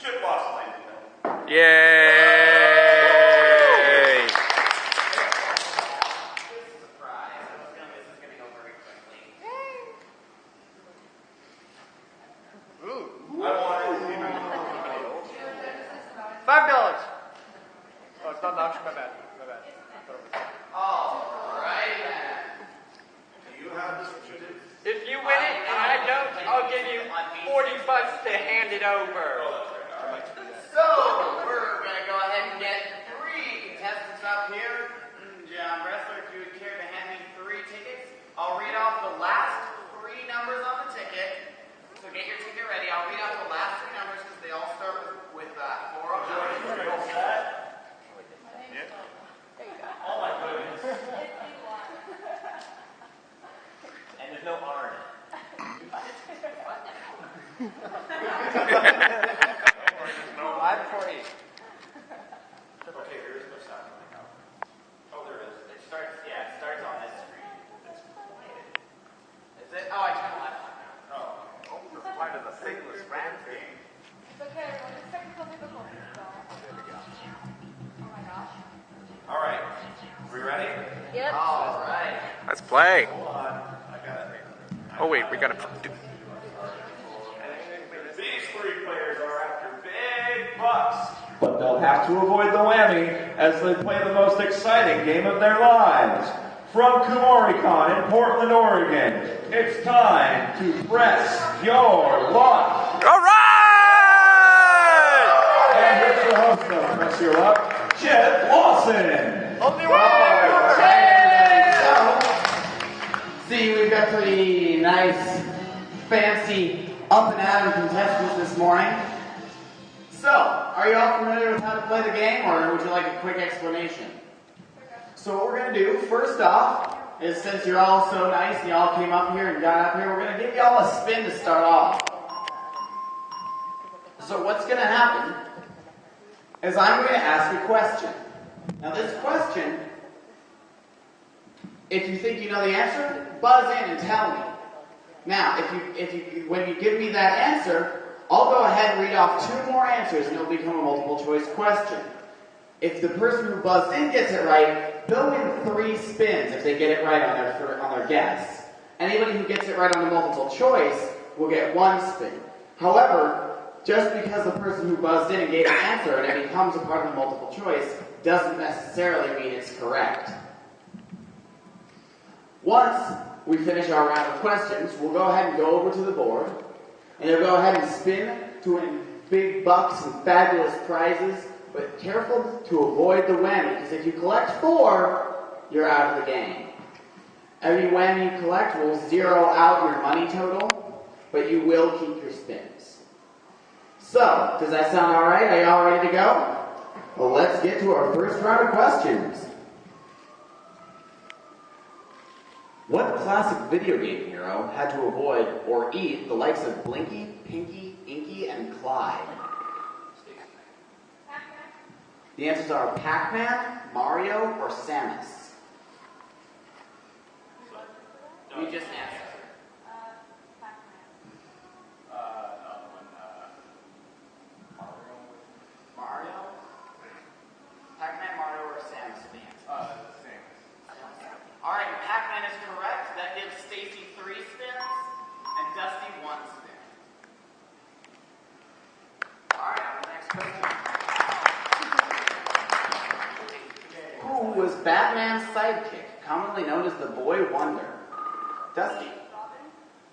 Chip Lawson, ladies and gentlemen. Yay! Surprise. This is going to go very quickly. Ooh. I don't want it. $5. Oh, it's not an option. My bad. My bad. All right, then. Do you have this certificate? If you win it and I don't, I'll give you $40 to hand it over. So, we're going to go ahead and get 3 contestants up here. John Bressler, if you would care to hand me 3 tickets, I'll read off the last 3 numbers on the ticket. So get your ticket ready. I'll read off the last 3 numbers because they all start with 409. Oh my goodness. And there's no R in it. Live before E. Okay, here's the sound coming out. Oh, there it is. It starts on this screen. Is it? Oh, I turned the light on now. Oh. This is part of the Sigless Rams game. It's okay, everyone. It's technical difficulties, so. Oh my gosh. All right. We ready? Yep. All right. Let's play. Hold on. I got it. Oh wait, we gotta do. These 3 players are after big bucks. But they'll have to avoid the whammy as they play the most exciting game of their lives. From Kumoricon in Portland, Oregon, it's time to press your luck. All right! And here's your host of Press Your Luck, Chip Lawson. Only So, see, we've got 3 nice, fancy, up and at 'em contestants this morning. So, are you all familiar with how to play the game, or would you like a quick explanation? So what we're going to do, first off, is since you're all so nice and you all came up here and got up here, we're going to give you all a spin to start off. So what's going to happen is I'm going to ask a question. Now this question, if you think you know the answer, buzz in and tell me. Now, when you give me that answer, I'll go ahead and read off 2 more answers and it'll become a multiple choice question. If the person who buzzed in gets it right, they'll win 3 spins if they get it right on their guess. Anybody who gets it right on the multiple choice will get 1 spin. However, just because the person who buzzed in and gave an answer and it becomes a part of the multiple choice doesn't necessarily mean it's correct. Once we finish our round of questions, we'll go ahead and go over to the board, and you'll go ahead and spin to win big bucks and fabulous prizes, but careful to avoid the whammy, because if you collect 4, you're out of the game. Every whammy you collect will zero out your money total, but you will keep your spins. So, does that sound alright? Are you all ready to go? Well, let's get to our first round of questions. What classic video game hero had to avoid or eat the likes of Blinky, Pinky, Inky, and Clyde? The answers are Pac-Man, Mario, or Samus. You just answer. Mario? Pac-Man, Mario, or Samus are the answers. Alright, Pac-Man is correct. That gives Stacy 3 spins and Dusty 1 spin. Alright, on the next question. Who was Batman's sidekick, commonly known as the Boy Wonder? Dusty.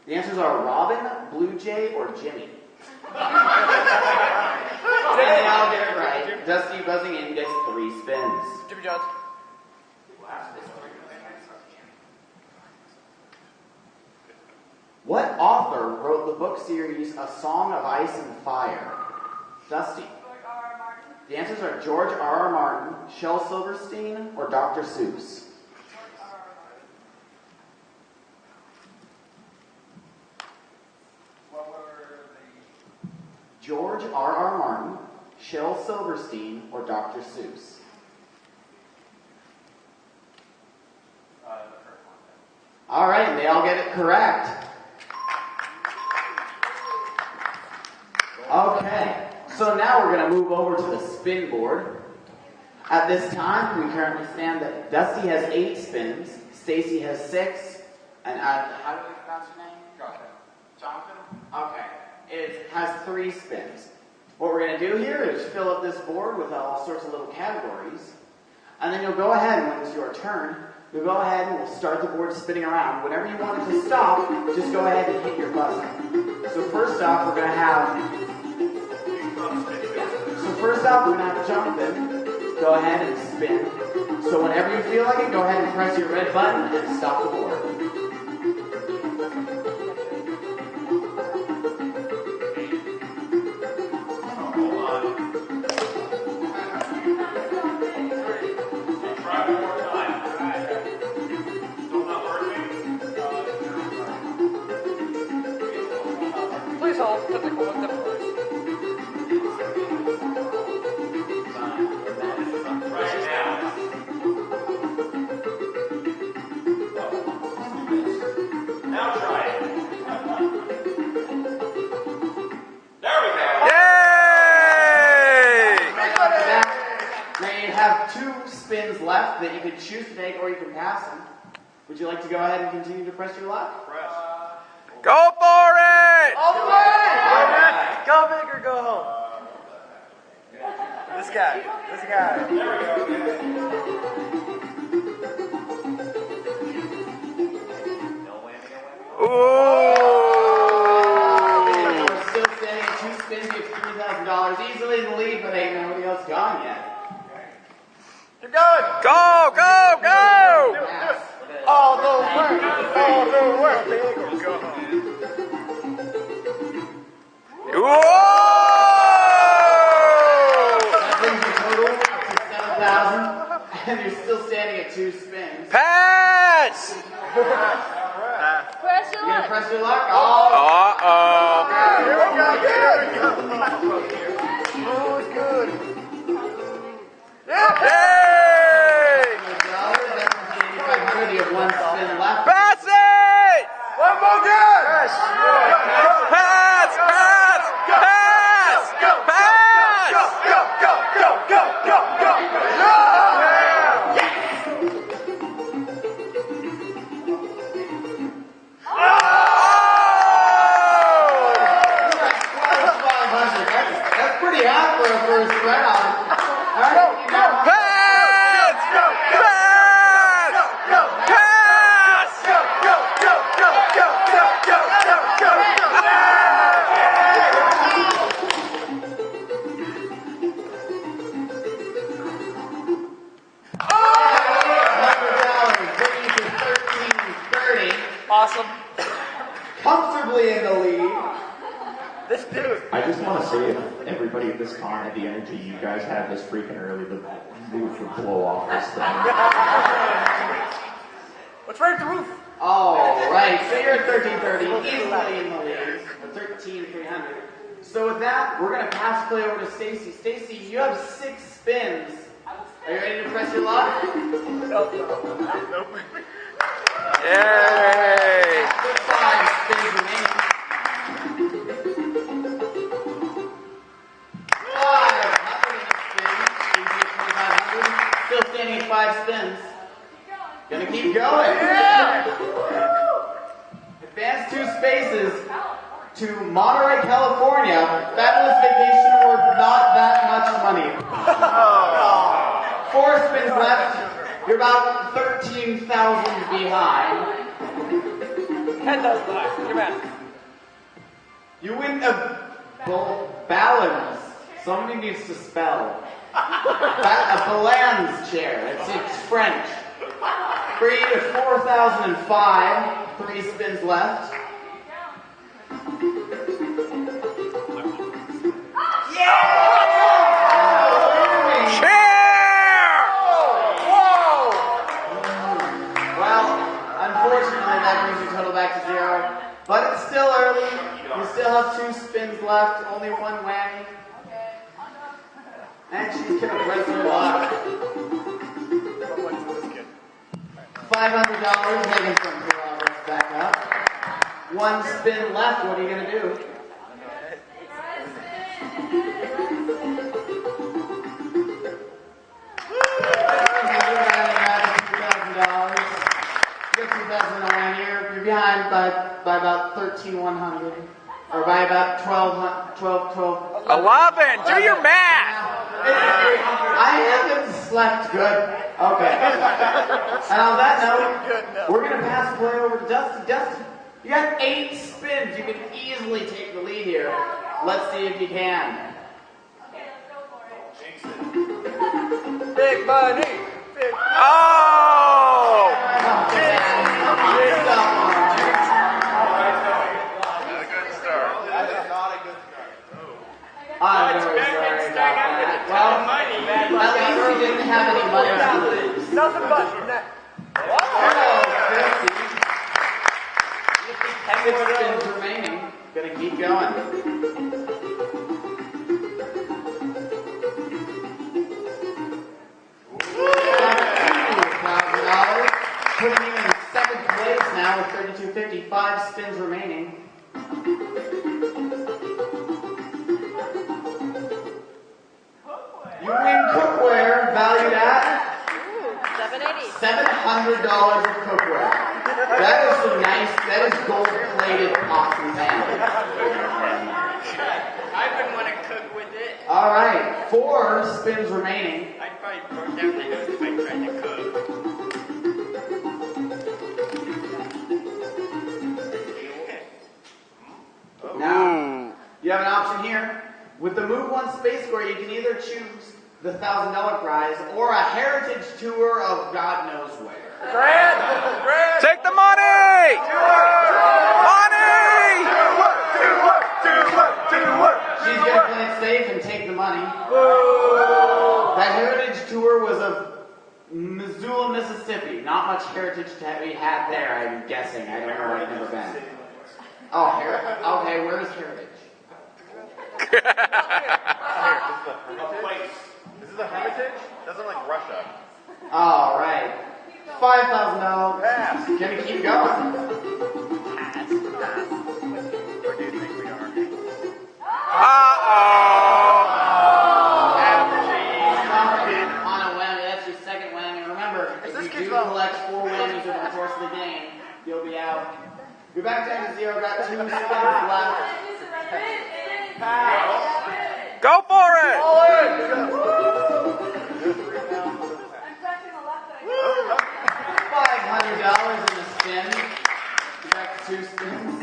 The answers are Robin, Blue Jay, or Jimmy. And they all get it right. Dusty buzzing in gets 3 spins. Jimmy Jones. What author wrote the book series A Song of Ice and Fire? Dusty. George R. Martin. The answers are George R. Martin, Shel Silverstein, or Dr. Seuss. George R. Martin, Shel Silverstein, or Dr. Seuss? All right, and they all get it correct. Okay, So now we're going to move over to the spin board. At this time, we currently stand that Dusty has 8 spins, Stacy has 6, and how do we pronounce your name? Jonathan? Okay. It has 3 spins. What we're going to do here is fill up this board with all sorts of little categories, and then you'll go ahead, when it's your turn, you'll go ahead and we'll start the board spinning around. Whenever you want it to stop, just go ahead and hit your buzzer. So first off, we're going to have Jonathan go ahead and spin. So whenever you feel like it, go ahead and press your red button and stop the board. Hold on. Try one more time. Still not working? Please hold. Typical with the Right now. Now try it. There we go. Yay! Now you have 2 spins left that you can choose to take or you can pass them. Would you like to go ahead and continue to press your luck? Go for it! All the way! Go big or go home. This guy. There we go. Ooh! We're still standing at 2 spins. You have $3,000 easily in the lead, but ain't nobody else gone yet. You're good. Go, go, go! Pass. All the world, big or go home. Whoa! That brings your total to 7,000, and you're still standing at 2 spins. Pass! Press your You gonna luck. press your luck? Oh, Uh-oh. Here we go. oh, it's good. Yay! $500, you have 1 spin left. Pass it! One more good. Pass! Pass! Pass! Pass! That's pretty hot for a first round. All right, you got Pass! $100, bringing you to $1,330. Awesome. Comfortably in the lead. This dude. I just want to say, if everybody at this con had the energy you guys had this freaking early, the roof would blow off this thing. What's right at the roof? All right, so you're at 1330, easily in the lead, 13,300. So with that, we're gonna pass play over to Stacy. Stacy, you have 6 spins. Are you ready to press your luck? Nope. Yay! 5 spins remaining. 500 in the spin. Gives you 2,500. Still standing at 5 spins. Gonna keep going. Advance 2 spaces to Monterey, California. Fabulous vacation worth not that much money. 4 spins left. You're about 13,000 behind. 10,000 bucks. Your math. You win a balance. Somebody needs to spell. A balance chair. It's French. Bringing you to 4,005. 3 spins left. Well, unfortunately, that brings your total back to 0. But it's still early. You still have 2 spins left. Only 1 whammy. And she's gonna press her luck. $500, making some progress back up. 1 spin left. What are you gonna do? about 13,100, or by about 12. 11. Do your math. I haven't slept good. Okay. And on that note, we're going to pass the play over to Dusty. Dusty, you got 8 spins. You can easily take the lead here. Let's see if you can. Okay, let's go for it. Big money. Big Oh! I'm very sorry about that. Well, at least you didn't have any money to lose. Nothing but that. Hello, 50. 6 spins remaining. Gonna keep going. $1,000. Putting you in 7th place now with 32.50. 5 spins remaining. You win cookware valued at $700 of cookware. That is some nice, that is gold-plated pots and pans. I've been wanting to cook with it. All right, 4 spins remaining. I'd probably burn down the house if I tried to cook. Now, you have an option here. With the Move One Space Square, you can either choose the $1,000 prize or a heritage tour of God knows where. Grant! Take the money! Money! She's going to play it safe and take the money. That heritage tour was of Missoula, Mississippi. Not much heritage that we had there, I'm guessing. I don't know, I've never been. Oh, heritage. Okay, where's heritage? This is a hermitage? Doesn't like Russia. All right. $5,000. Can we keep going? Where do you think we are? Uh-oh. On a whammy, that's your second whammy. Remember, if you do collect 4 whammies over the course of the game, you'll be out. You're back down to 0. Got 2 spins left. Go for it! I'm pressing the left side. $500 in a spin. You're back to 2 spins.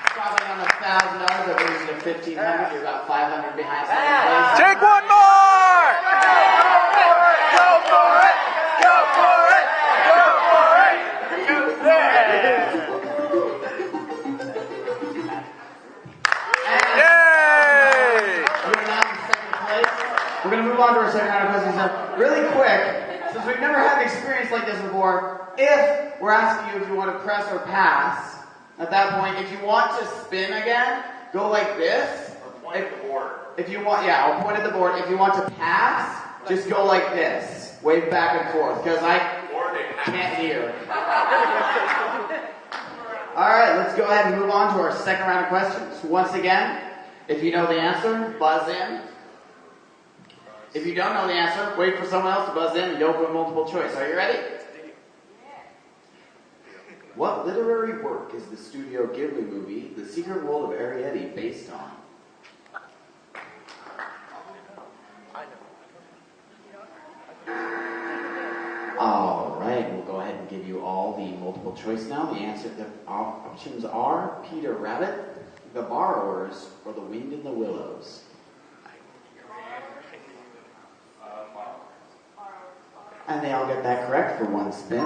Probably on $1,000. That brings you to $1,500. You're about $500 behind second place. Take one more! Go for it! Go for it! Go for it! Go there! Yay! You're now in second place. We're going to move on to our second round of questions now. Really quick, since we've never had an experience like this before, if we're asking you if you want to press or pass, at that point, if you want to spin again, go like this. If you want, yeah, I'll point at the board. If you want to pass, just go like this. Wave back and forth, because I can't hear. All right, let's go ahead and move on to our second round of questions. Once again, if you know the answer, buzz in. If you don't know the answer, wait for someone else to buzz in and go for a multiple choice. Are you ready? What literary work is the Studio Ghibli movie, The Secret World of Arrietty, based on? All right, we'll go ahead and give you all the multiple choice now. The options are Peter Rabbit, The Borrowers, or The Wind in the Willows. And they all get that correct for 1 spin.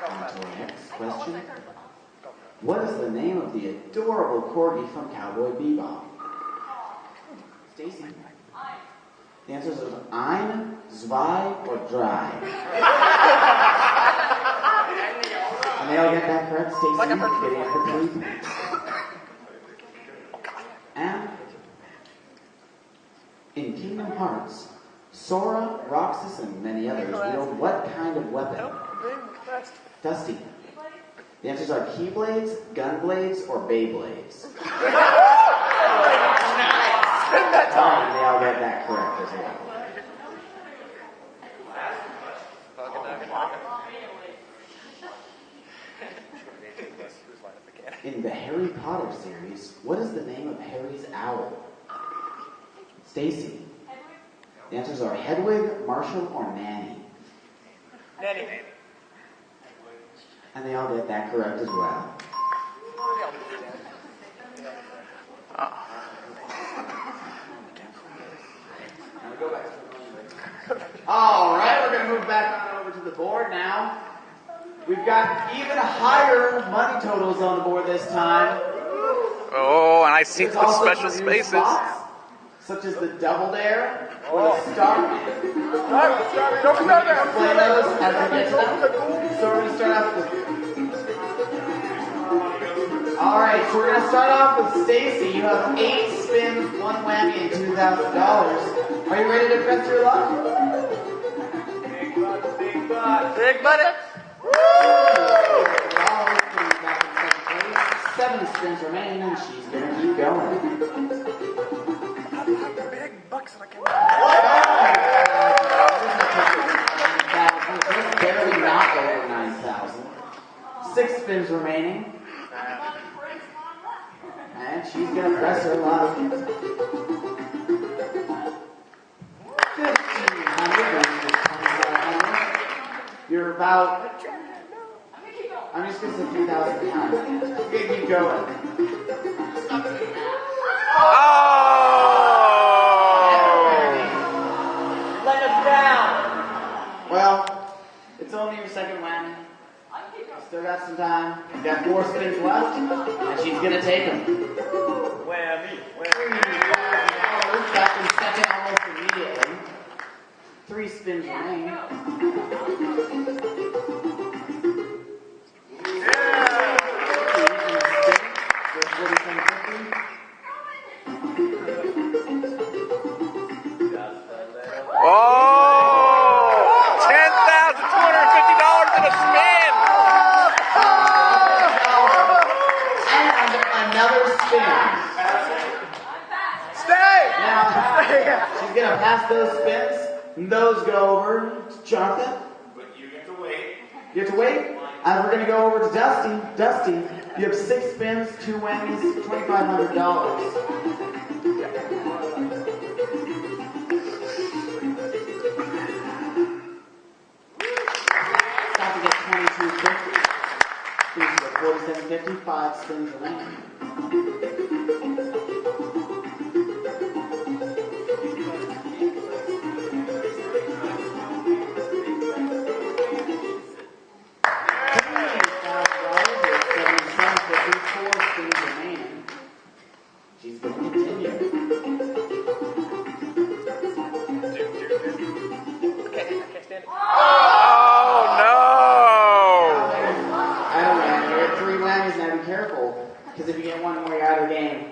On to our next question. What is the name of the adorable corgi from Cowboy Bebop? Stacy. The answer is ein, zwei, or drei. And they all get that correct. Stacy getting it for 3 points. And in Kingdom Hearts, Sora, Roxas, and many others wield what kind of weapon? Dusty. The answers are Keyblades, Gunblades, or Beyblades. And they all get that correct as well. In the Harry Potter series, what is the name of Harry's owl? Stacy. The answers are Hedwig, Marshall, or Nanny. Nanny. And they all get that correct as well. All right, we're going to move back on over to the board now. We've got even higher money totals on the board this time. Oh, and I see There's the also special some new spaces. spots, such as the Double Dare or the Starman. Don't start there. Play those as we get to them. So we're going to start off with... Alright, so we're going to start off with Stacy. You have 8 spins, 1 whammy, and $2,000. Are you ready to press your luck? Big bucks, big bucks. Big bucks. Back in second place. 7 spins remaining, and she's going to keep going. Big bucks like Just barely not over 9,000. 6 spins remaining. And she's going to press her luck. 1,500. You're about... I'm just going to say 3,000 behind. We're going to keep going. Let us down. Well, it's only your second whammy. Still got some time. You got 4 spins left, and she's going to take them. Whammy. Back in second almost immediately. 3 spins remain. Oh! $10,250 in a spin! And another spin. Stay. Now, she's going to pass those spins. And those go over to Jonathan. But you get to wait. You have to wait. And we're going to go over to Dusty. Dusty, you have 6 spins, 2 whammies, $2,500. Stop to get 22.50. Please get 47.50. 5 spins remaining. She's going to continue. Oh, no! I don't know, you're at 3 whammies now, be careful. Because if you get 1 more, you're out of the game.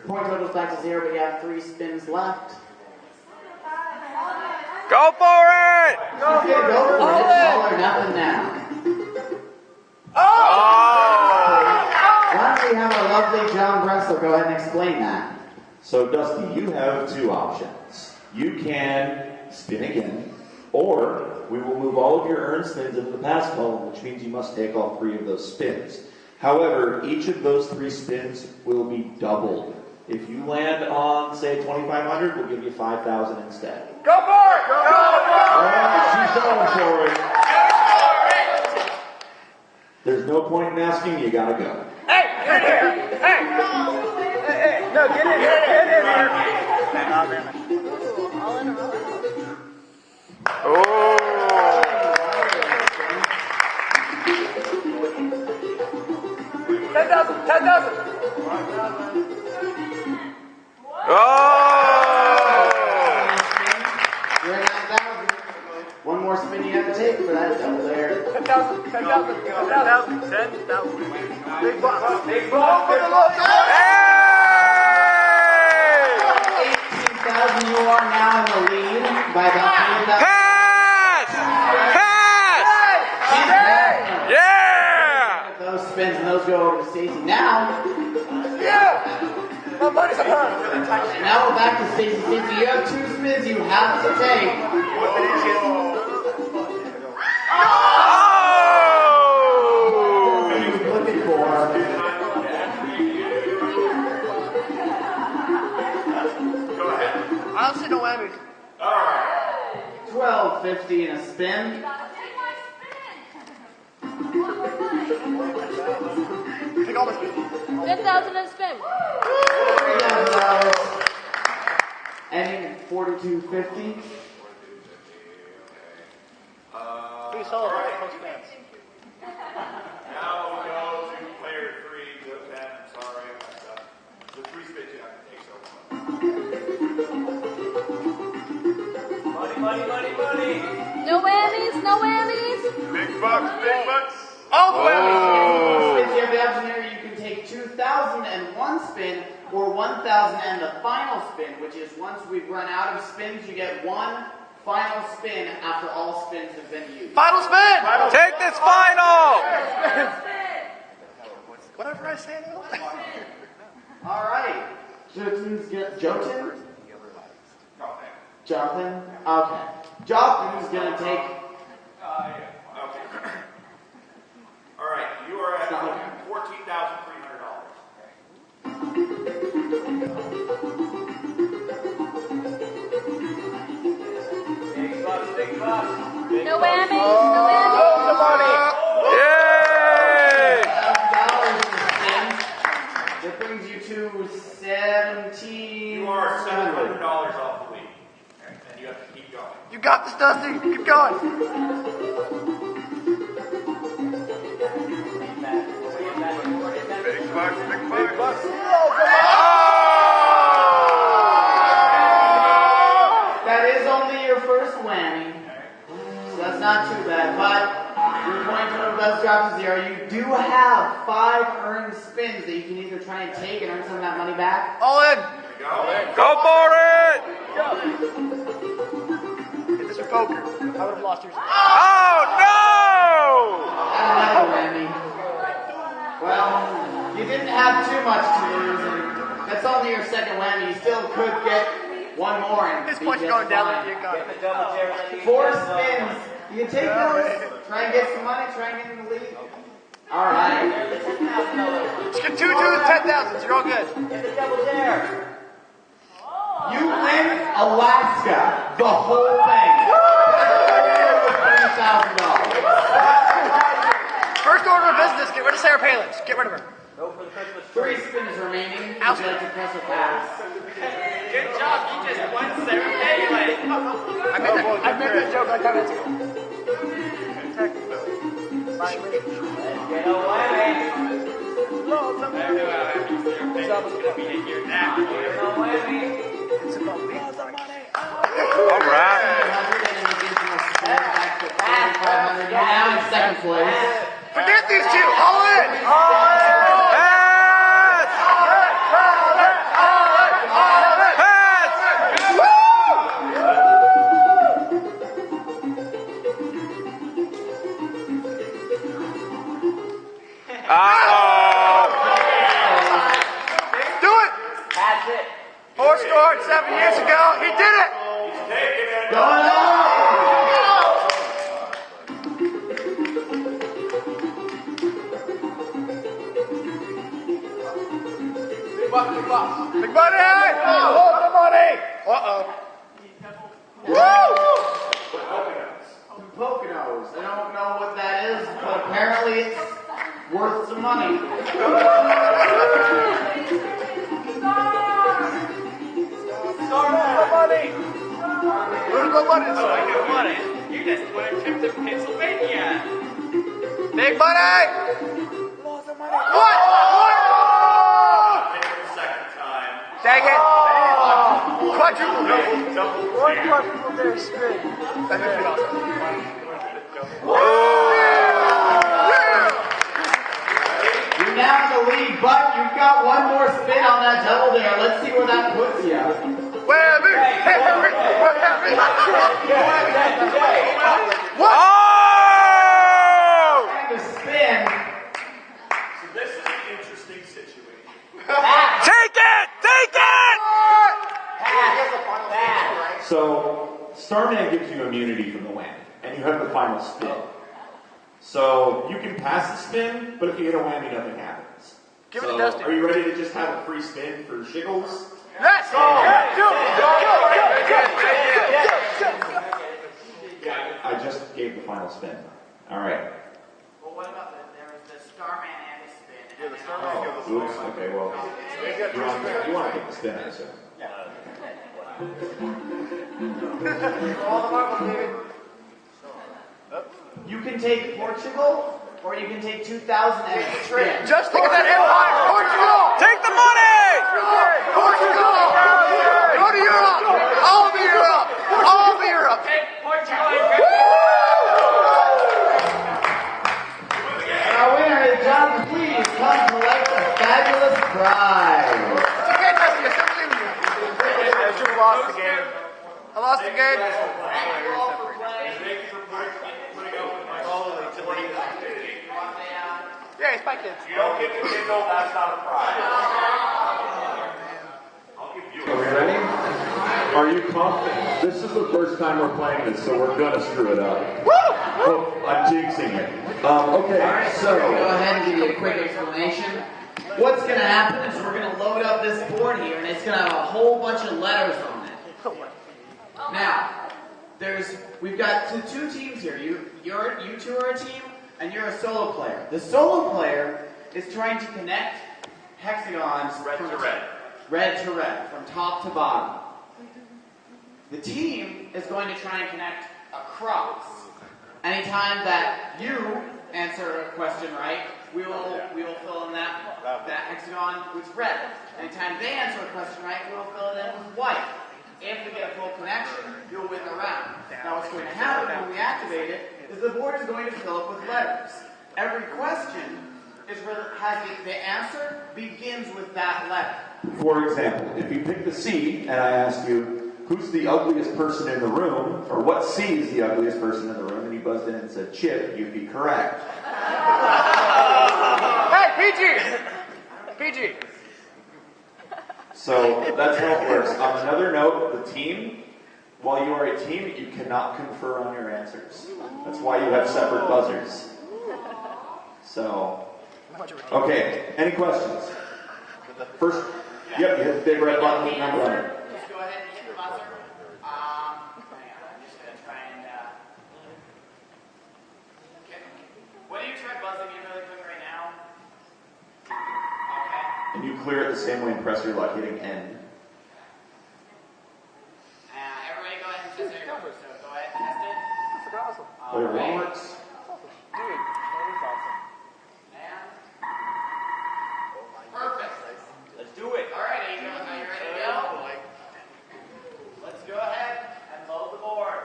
Point total's back to 0, but you have 3 spins left. Go for it! She's going to go for it. It's all or nothing now. Oh! Why don't we have our lovely John Bressler go ahead and explain that? So, Dusty, you have 2 options. You can spin again, or we will move all of your earned spins into the pass column, which means you must take all 3 of those spins. However, each of those 3 spins will be doubled. If you land on, say, 2,500, we'll give you 5,000 instead. Go for it. Go for it. All right, she's going for it. There's no point in asking, you gotta go. Hey, get in here. Hey, no, get in here. Get in here. Oh! 10,000. 10,000. Oh! You're at 9,000. 1 more spin you have to take for that double there. 10,000. 10,000. 10,000. 10,000. Big bucks. Big bucks. Big bucks. Hey! 18,000, you are now in the lead by about 3,000. Pass! Pass! She's back. Yeah! over to Stacy. Now, My money's on her. now we're back to Stacy. Stacy, you have 2 spins you have to take. Oh! What are you looking for? Go ahead. I don't see no whammies. Alright. $12.50 in a spin. Take all my spins. 10,000 and spin. Ending at $42.50. Please hold it. Post fans. Now we go to player 3, the 10. I'm sorry, I messed up. The 3 spins you have to take so far. Money. No whammies, no whammies. Big bucks, big bucks. All the whammies. Spins you have the option here. You can take 2,000 and 1 spin or 1,000 and the final spin, which is once we've run out of spins, you get 1 final spin after all spins have been used. Final spin. Take this final! Whatever I say. All right. Jotun? Jonathan? Okay. Jonathan's going to take... Okay. Alright, you are at $14,300. Big bucks. No whammies, no whammies. The money. Yay! $1,000 in spins. That brings you to 17... You are $700 off the lead. And you have to keep going. You got this, Dusty. Keep going. Big bucks, big bucks. That is only your first whammy. So that's not too bad. But your point total does drop to 0. You do have 5 earned spins that you can either try and take and earn some of that money back. All in. Go for it! Hit this with poker. I would have lost yours. Oh no! Another whammy. Well, you didn't have too much to lose, and that's only your second whammy. You still could get 1 more and This be point's just going down fine. like you got it. 4 spins. You can take those, try and get some money, try and get in the lead. All right. Just get 2 10,000. You're all good. You win Alaska, the whole thing. $20,000. First order of business. Get rid of Sarah Palin. Just get rid of her. 3 spins remaining. Would you like to press or pass? Good job, you just won Sarah Palin. I made that joke like 10 minutes ago. Get away. I know how happy Sarah Palin's gonna be to hear that. Get away. It's about me. All right. You're now in second place. Forget these 2. All in. Pass! Pass! Uh-oh. Do it. That's it. Horse scored 7 years ago. He did it. Going on! Big money. Hold the money. Uh-oh. Woo! Poconos. I don't know what that is, but apparently it's worth some money. Where's my money? Money. You just won a trip to Pennsylvania. Big money. What? Second time. Dang it. Quadruple dare. One quadruple dare spin. That makes me awesome. You're now in the lead, but you've got 1 more spin on that double dare. Let's see where that puts you. Whammy! Whammy! What? Oh! And the spin. So this is the So, Starman gives you immunity from the whammy, and you have the final spin. So, you can pass the spin, but if you hit a whammy, nothing happens. Give it So, to Dusty. are you ready to just have a free spin for shiggles? Yes! Go! I just gave the final spin. All right. Well, what about there was the Starman and the spin? Yeah, the Starman Oh, oops. Okay, well, you want to get the spin, I assume. All the marbles, David. You can take Portugal, or you can take 2,000 and a trip. Just think of that empire! Portugal! Take the money! Portugal! Go to Europe! All of Europe! All of Europe! Our winner is Jonathan. Please come collect a fabulous prize. It's okay, Dusty. I still believe in you. I just lost the game. I lost the game. Yeah, it's my kids. You don't get to get no, that's not a prize. I'll give you Are we ready? Are you confident? This is the first time we're playing this, so we're gonna screw it up. Oh, I'm jinxing it. Okay, So, go ahead and give you a quick explanation. What's going to happen is we're going to load up this board here, and it's going to have a whole bunch of letters on it. Now, we've got two teams here. You two are a team, and you're a solo player. The solo player is trying to connect hexagons red to red. Red to red, from top to bottom. The team is going to try and connect across. Anytime that you answer a question right, we will fill in that hexagon with red. Anytime they answer a question right, we will fill it in with white. If we get a full connection, you'll win the round. Now what's going to happen when we activate it is the board is going to fill up with letters. Every question the answer begins with that letter. for example, if you pick the C and I ask you, who's the ugliest person in the room, or what C is the ugliest person in the room, and you buzzed in and said Chip, you'd be correct. Hey, PG! So that's how it works. On another note, the team, while you are a team, you cannot confer on your answers. That's why you have separate buzzers. So, okay, any questions? First, yep, you hit the big red button with the number on it. Just go ahead and hit the buzzer. Hang on, I'm just going to try and... Okay. Why don't you try buzzing in really quick right now? Okay. And you clear it the same way and press your luck, hitting end. Everybody go ahead and test their numbers. So go ahead and test it. That's awesome. Whatever Alright. works. Dude, that is awesome. And... Perfect. Let's do it. All right, Angel. Are you ready to go? Let's go ahead and load the board.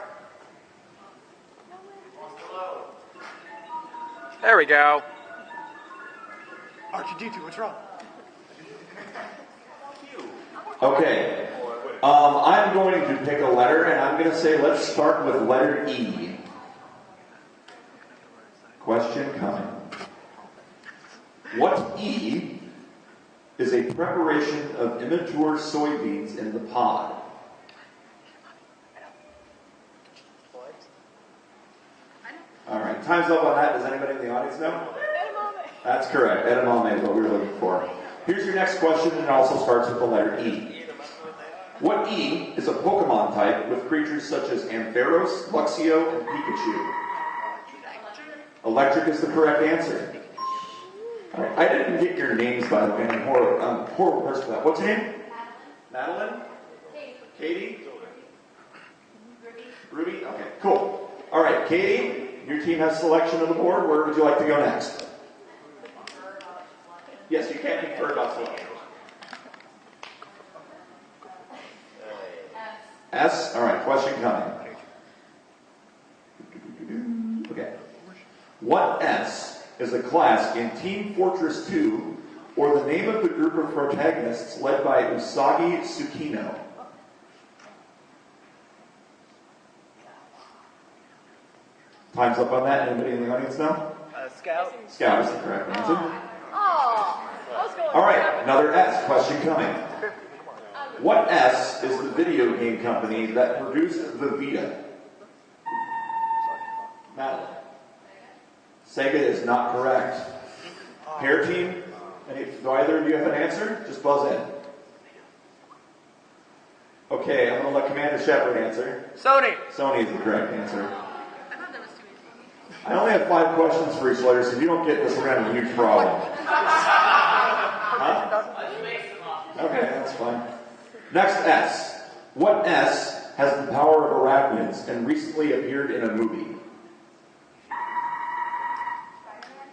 Who wants to load? There we go. R2D2, what's wrong? Okay. I'm going to pick a letter, and I'm going to say, let's start with letter E. Question coming. What E is a preparation of immature soybeans in the pod? All right, time's up on that. Does anybody in the audience know? That's correct. Edamame is what we were looking for. Here's your next question, and it also starts with the letter E. What E is a Pokemon type with creatures such as Ampharos, Luxio, and Pikachu? Electric is the correct answer. All right. I didn't get your names, by the way. I'm a horrible person for that. What's your name? Madeline? Katie? Ruby? Okay, cool. All right, Katie, your team has selection of the board. Where would you like to go next? Yes, you can confer about selection. S? All right, question coming. Okay. What S is a class in Team Fortress 2, or the name of the group of protagonists led by Usagi Tsukino? Time's up on that. Anybody in the audience know? Scout. Scout is the correct answer. Oh, I was going All right, another S. Question coming. What S is the video game company that produced the Vita? Madeline. Sega is not correct. Hair team, do either of you have an answer? Just buzz in. Okay, I'm going to let Commander Shepard answer. Sony. Sony is the correct answer. I only have 5 questions for each letter, so if you don't get this, we're going to have a huge problem. Huh? Okay, that's fine. Next S. What S has the power of arachnids and recently appeared in a movie?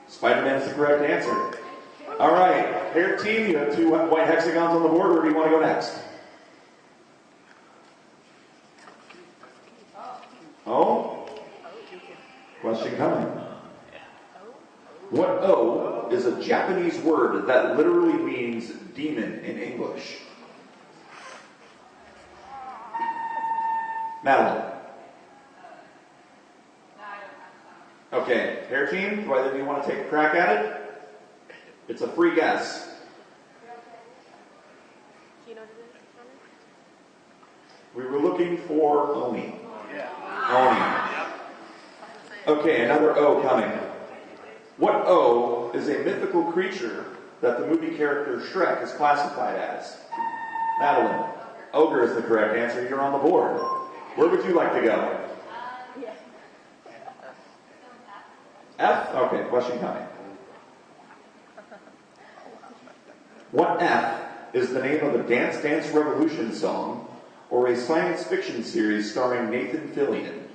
Spider-Man is the correct answer. All right, hair team, you have 2 white hexagons on the board. Where do you want to go next? Oh? Question coming. What O is a Japanese word that literally means demon in English? Madeline. Okay, hair team, do either of you want to take a crack at it? It's a free guess. We were looking for Oni. Oni. Okay, another O coming. What O is a mythical creature that the movie character Shrek is classified as? Madeline. Ogre is the correct answer. You're on the board. Where would you like to go? F? Okay, question coming. What F is the name of a Dance Dance Revolution song or a science fiction series starring Nathan Fillion?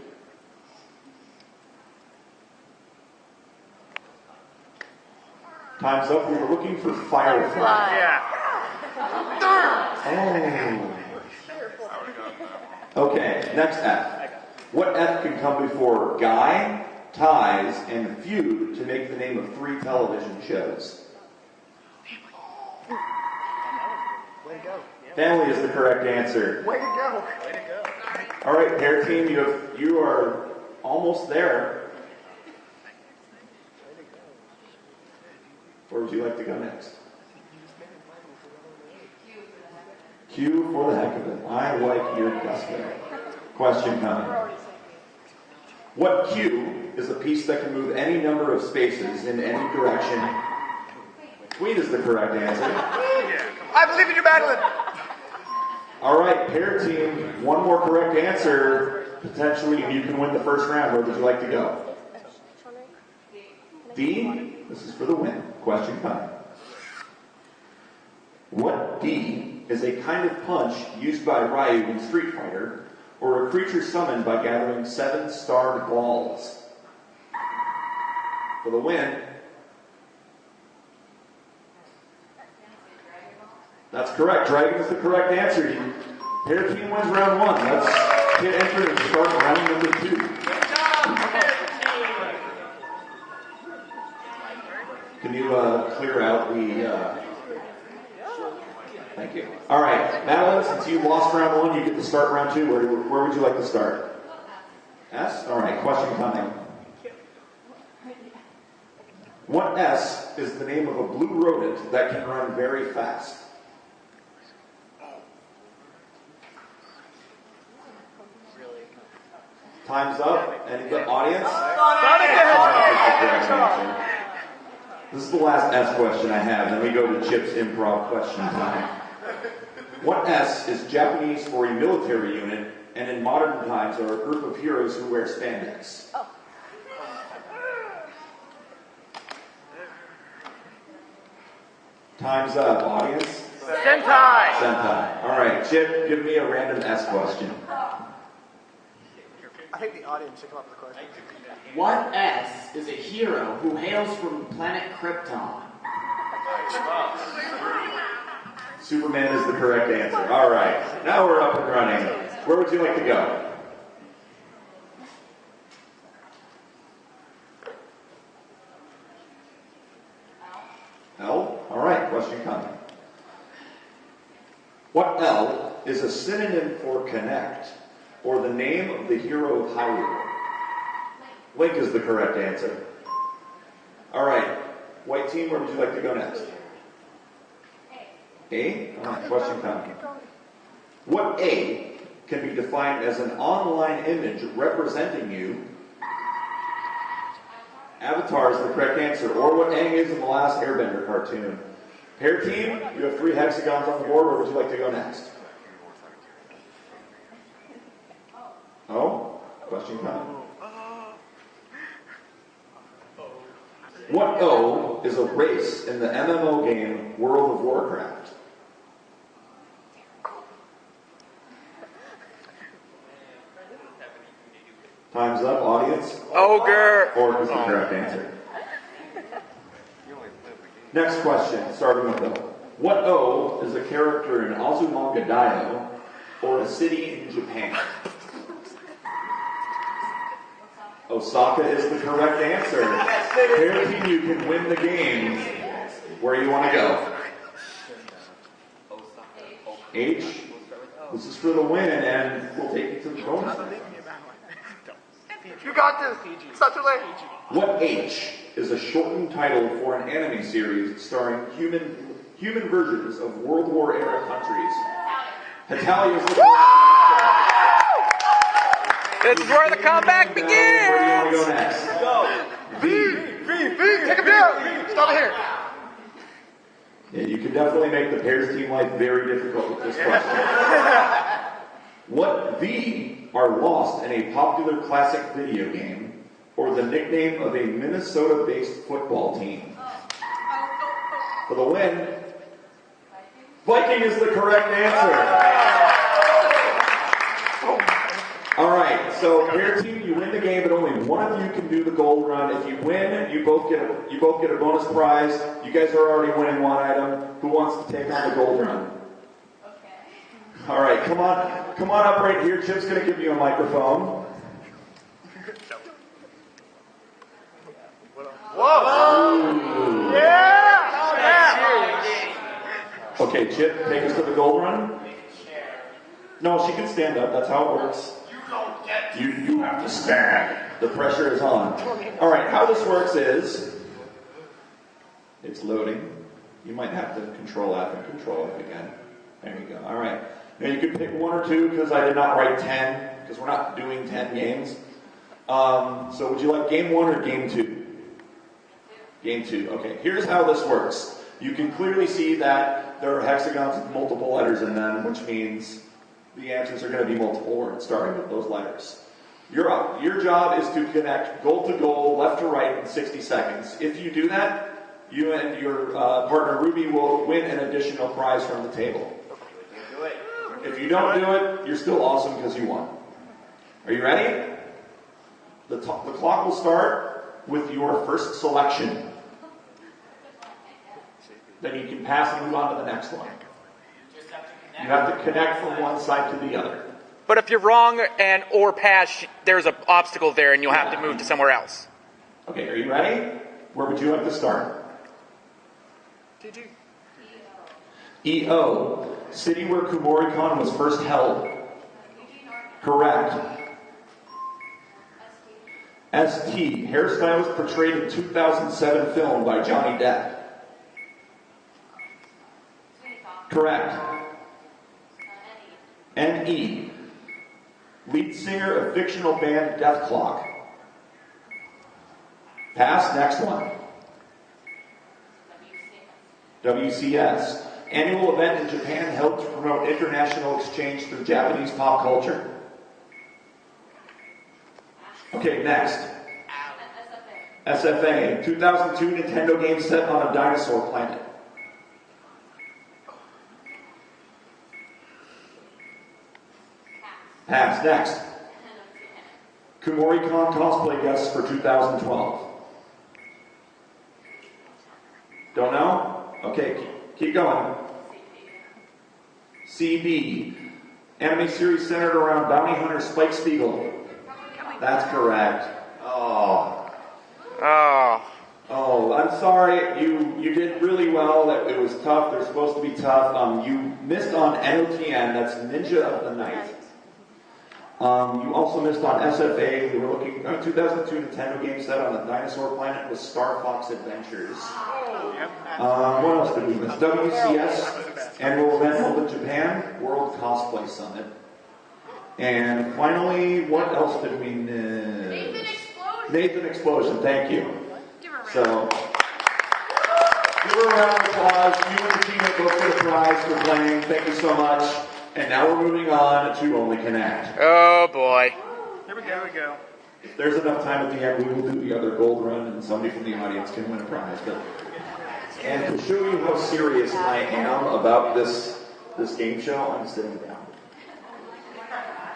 Time's up. We were looking for Firefly. Yeah. Oh. Okay, next F. What F can come before Guy, Ties, and Feud to make the name of 3 television shows? Way to go. Family is the correct answer. Way to go. All right, hair team, you are almost there. Where would you like to go next? Q for the heck of it. I like your gusto. Question coming. What Q is a piece that can move any number of spaces in any direction? Queen is the correct answer. I believe in you, Madeline. All right, pair team, 1 more correct answer, potentially, and you can win the first round. Where would you like to go? D, this is for the win. Question coming. What D is a kind of punch used by Ryu in Street Fighter, or a creature summoned by gathering 7 starred balls? For the win. That's correct. Dragon is the correct answer. Pair team wins round 1. Let's get entered and start round number 2. Can you clear out the... Thank you. All right, Madeline, since you lost round 1, you get to start round 2. Where would you like to start? S? All right, question coming. What S is the name of a blue rodent that can run very fast? Time's up, and the audience? This is the last S question I have, then we go to Chip's improv question time. What S is Japanese for a military unit, and in modern times are a group of heroes who wear spandex? Oh. Time's up, audience. Sentai. Sentai. All right, Chip, give me a random S question. I think the audience should come up with a question. What S is a hero who hails from planet Krypton? Superman is the correct answer. All right, now we're up and running. Where would you like to go? L? All right, question coming. What L is a synonym for connect, or the name of the hero of Hyrule? Link is the correct answer. All right, white team, where would you like to go next? A? All right, question coming. What A can be defined as an online image representing you? Avatar is the correct answer, or what Aang is in the last Airbender cartoon. Pair team, you have 3 hexagons on the board. Where would you like to go next? Oh, question time. What O is a race in the MMO game World of Warcraft? Time's up, audience. Ogre. Orc is the correct answer. Next question, starting with O. What O is a character in Azumanga Daioh or a city in Japan? Osaka is the correct answer. Pair team, you can win the game. Where you want to go? H. This is for the win, and we'll take you to the bonus. You got this. It's not too late. What H is a shortened title for an anime series starring human versions of World War era countries? Hitalia is the correct answer. This is where the comeback begins. Where do you want to go next? V. Take him down. Stop it here. Yeah, you can definitely make the pairs team life very difficult with this question. What V are lost in a popular classic video game or the nickname of a Minnesota-based football team? For the win, Viking is the correct answer. All right, so pair team, you win the game, but only one of you can do the gold run. If you win, you both get a bonus prize. You guys are already winning one item. Who wants to take on the gold run? Okay. All right, come on up right here. Chip's going to give you a microphone. Whoa. Yeah. Okay, Chip, take us to the gold run. No, she can stand up. That's how it works. You have to stand. The pressure is on. All right, how this works is it's loading. You might have to control F and control F again. There you go. All right. Now you can pick 1 or 2 because I did not write 10 because we're not doing 10 games. So would you like game 1 or game 2? Game 2. Okay. Here's how this works. You can clearly see that there are hexagons with multiple letters in them, which means the answers are going to be multiple words, starting with those letters. You're up. Your job is to connect goal to goal, left to right in 60 seconds. If you do that, you and your partner Ruby will win an additional prize from the table. If you don't do it, you're still awesome because you won. Are you ready? The clock will start with your first selection. Then you can pass and move on to the next one. You have to connect from one side to the other. But if you're wrong or pass, there's an obstacle there and you'll have to move to somewhere else. Okay, are you ready? Where would you like to start? EO. City where Kumoricon was first held. Correct. ST. Hairstyles portrayed in 2007 film by Johnny Depp. Correct. NE. Lead singer of fictional band Death Clock. Pass. Next one. WCS. Annual event in Japan held to promote international exchange through Japanese pop culture. Okay, next. SFA. 2002 Nintendo game set on a dinosaur planet. Pass. Next. Kumoricon cosplay guests for 2012. Don't know? Okay, keep going. CB. Anime series centered around bounty hunter Spike Spiegel. That's correct. Oh, I'm sorry. You did really well. It was tough. They're supposed to be tough. You missed on ANNOTATIONS. That's Ninja of the Night. You also missed on SFA. We were looking 2002 Nintendo game set on the dinosaur planet with Star Fox Adventures. What else did we miss? WCS. annual event held in Japan, World Cosplay Summit. And finally, what else did we miss? Nathan Explosion. Nathan Explosion, thank you. Give her a round. So, give her a round of applause. You and the team at both get a prize for playing. Thank you so much. And now we're moving on to Only Connect. Oh boy. Here we go. If there's enough time at the end, we will do the other gold run and somebody from the audience can win a prize. And to show you how serious I am about this game show, I'm sitting down.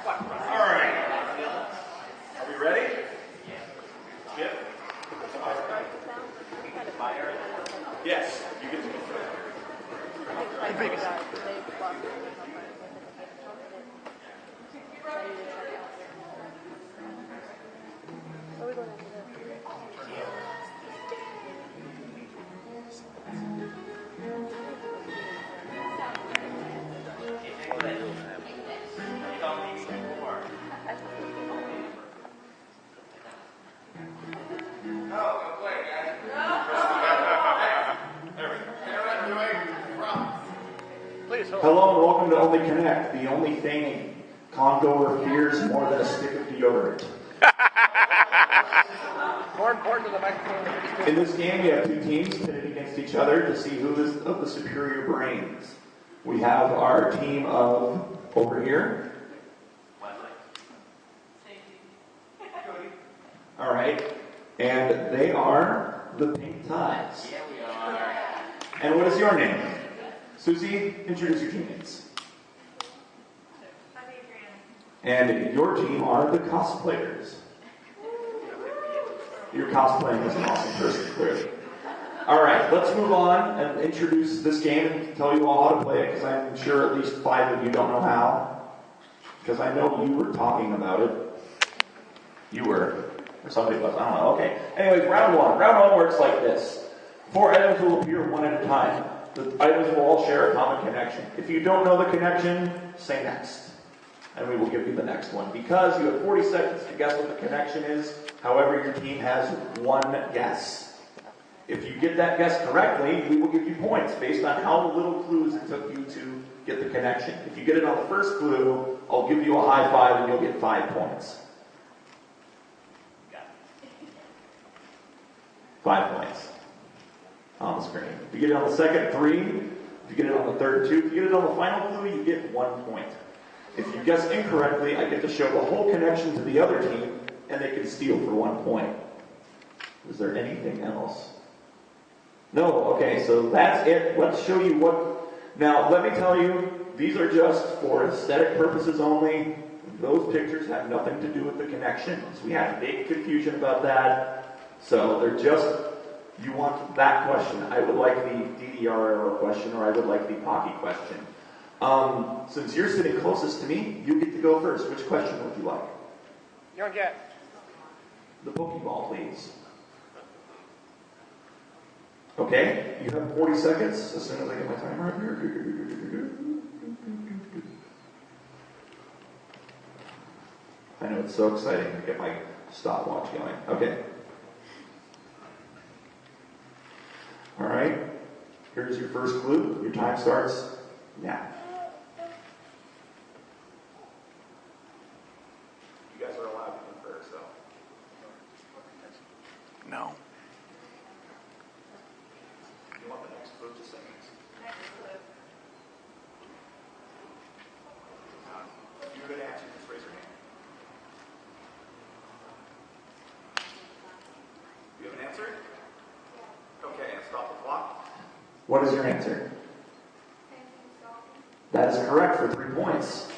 All right. Are we ready? Yep. Yes. You get to go first. Hello and welcome to Only Connect, the only thing Congoer fears more than a stick of deodorant. More important to the microphone. In this game, we have two teams pitted against each other to see who is of the superior brains. We have our team of over here. All right, and they are the Pink Ties. Yeah, we are. And what is your name? Susie, introduce your teammates. I'm Adrian. And your team are the cosplayers. You're cosplaying as an awesome person, clearly. All right, let's move on and introduce this game and tell you all how to play it, because I'm sure at least 5 of you don't know how. Because I know you were talking about it. You were. Or somebody was. I don't know. Okay. Anyways, round one. Round one works like this. 4 items will appear one at a time. The items will all share a common connection. If you don't know the connection, say next. And we will give you the next one. Because you have 40 seconds to guess what the connection is. However, your team has 1 guess. If you get that guess correctly, we will give you points based on how little clues it took you to get the connection. If you get it on the first clue, I'll give you a high five and you'll get 5 points. 5 points on the screen. If you get it on the second, 3. If you get it on the third, 2. If you get it on the final clue, you get 1 point. If you guess incorrectly, I get to show the whole connection to the other team, and they can steal for 1 point. Is there anything else? No? Okay, so that's it. Let's show you what... Now, let me tell you, these are just for aesthetic purposes only. Those pictures have nothing to do with the connections. We have big confusion about that. So they're just, you want that question. I would like the DDR error question, or I would like the Pocky question. Since you're sitting closest to me, you get to go first. Which question would you like? Young cat. The Pokeball, please. Okay, you have 40 seconds as soon as I get my timer up here. I know it's so exciting to get my stopwatch going. Okay. All right, here's your first clue. Your time starts now. You guys are allowed to confer, so. No. You want the next clue? Just say next. Next clue. If you're going to answer, just raise your hand. You have an answer? Okay, and stop the clock. What is your answer? That is correct for 3 points.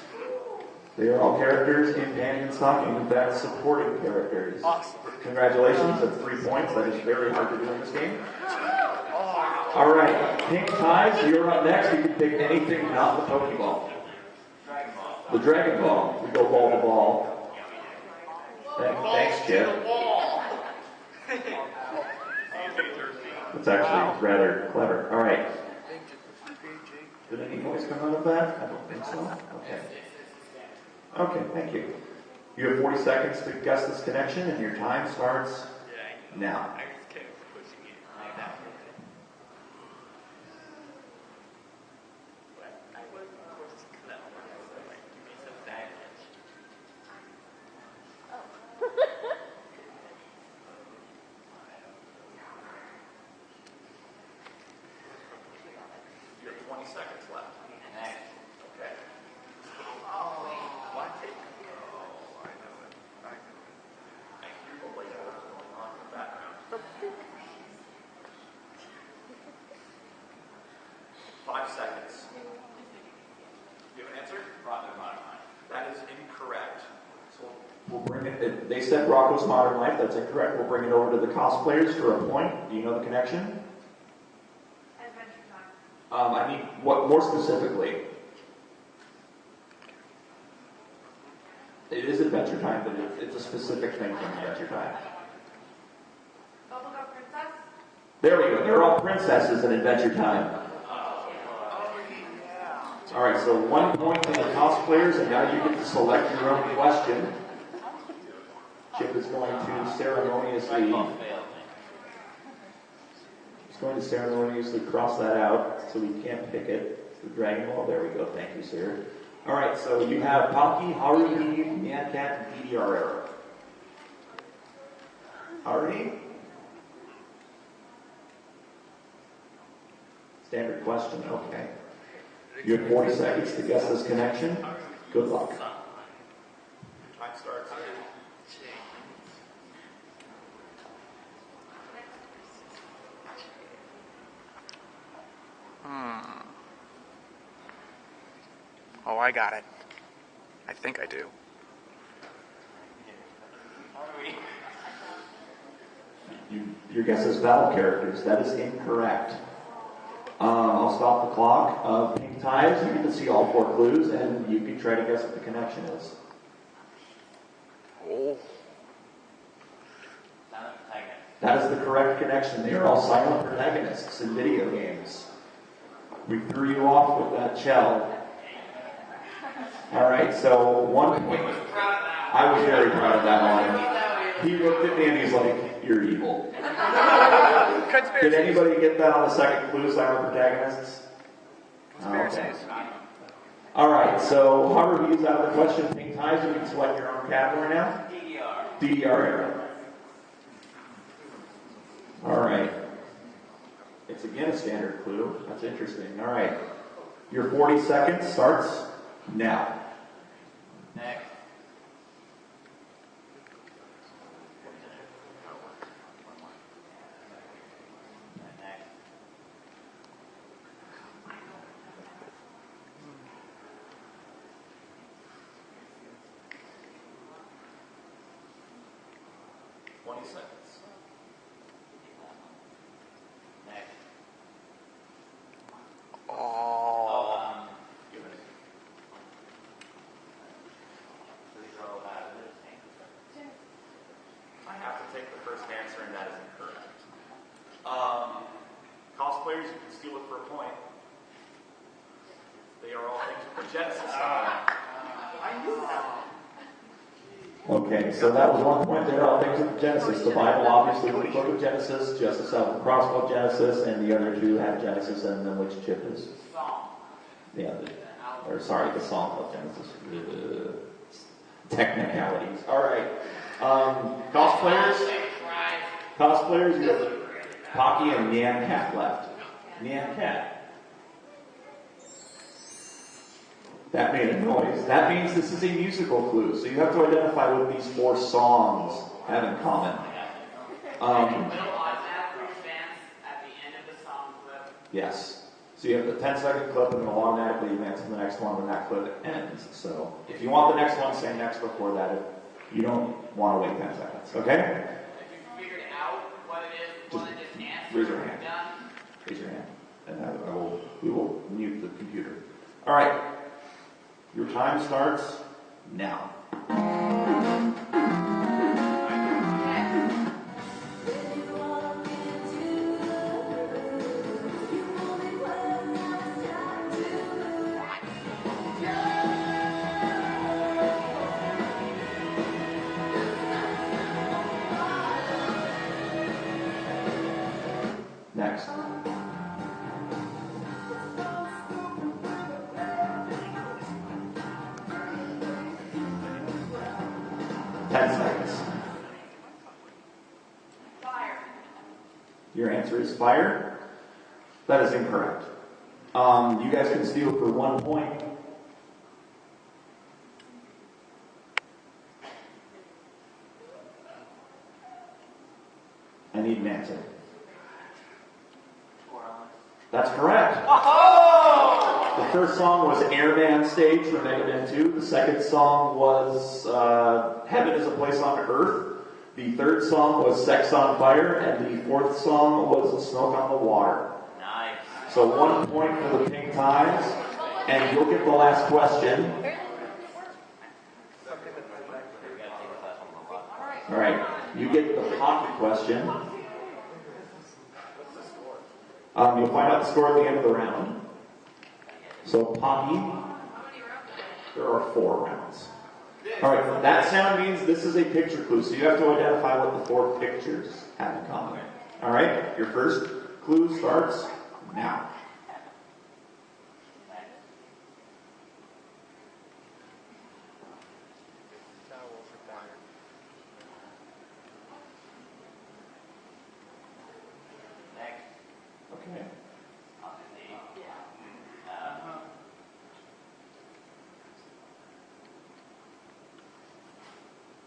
They are all characters in Panty and Stocking. In fact, supporting characters. Awesome. Congratulations, that's 3 points. That is very hard to do in this game. All right, Pink Ties, you're up next. You can pick anything, not the Pokeball. The Dragon Ball. We go ball to ball. Thanks, Chip. That's actually rather clever. All right. Did any noise come out of that? I don't think so. Okay. Okay, thank you. You have 40 seconds to guess this connection, and your time starts now. 20 seconds left. Next. Okay. What? Oh, I know it. I hear the lasers going on in the background. 5 seconds. Do you have an answer? That is incorrect. So we'll bring it. They said Rocco's Modern Life. That's incorrect. We'll bring it over to the cosplayers for a point. Do you know the connection? Adventure Time. I need what more specifically? It is Adventure Time, but it's a specific thing from Adventure Time. Bubblegum Princess. There we go. They're all princesses in Adventure Time. All right, so 1 point to the cosplayers, and now you get to select your own question. Chip is going to ceremoniously. He's going to ceremoniously cross that out so we can't pick it. The Dragon Ball. There we go. Thank you, sir. All right, so you have Palki, Haruhi, Nyancat, and DDR era. Haruhi? Standard question. Okay. You have 40 seconds to guess this connection. Good luck. Time starts. Oh, I got it. I think I do. Your guess is battle characters. That is incorrect. I'll stop the clock. Pink ties, you get to see all 4 clues, and you can try to guess what the connection is. Oh. That is the correct connection. They are all silent protagonists in video games. We threw you off with that shell. All right, so 1 point. I was very proud of that one. He looked at me and he's like, "You're evil." Did anybody get that on the second clue, silent protagonists? Conspiracies. Okay. All right, so Haruhi is out of the question. Pink ties, you can select your own category now. DDR era. All right. It's again a standard clue. That's interesting. All right. Your 40 seconds starts now. Next. Seconds. Next. Oh. Give it. I have to take the first answer, and that is incorrect. Cosplayers, you can steal it for a point. They are all things with the Genesis. I knew that. Okay, so that was 1 point. They're all things with the Genesis. The Bible, obviously, the book of Genesis, Justice of the Crossbow Genesis, and the other 2 have Genesis, and then which chip is? Yeah, the Song of Genesis. Technicalities. All right. Cosplayers, you have Pocky and Nyan Cat left. Nyan Cat. That made a noise. That means this is a musical clue. So you have to identify what these 4 songs have in common. Yes. So you have the 10-second clip, and it'll automatically advance to the next one when that clip ends. So if you want the next one, say next before that. If you don't want to wait 10 seconds, okay? If you figured out what it is, Just raise your hand. Raise your hand, and we will mute the computer. All right. Your time starts now. Next. Your answer is fire. That is incorrect. You guys can steal for 1 point. I need an answer. That's correct. The first song was Airman Stage from Mega Man 2. The second song was Heaven is a Place on Earth. The third song was Sex on Fire. And the fourth song was Smoke on the Water. Nice. So 1 point for the Pink Ties. And you'll get the last question. All right. You get the hockey question. You'll find out the score at the end of the round. So hockey, there are 4 rounds. All right, that sound means this is a picture clue, so you have to identify what the 4 pictures have in common. All right, your first clue starts now. Okay.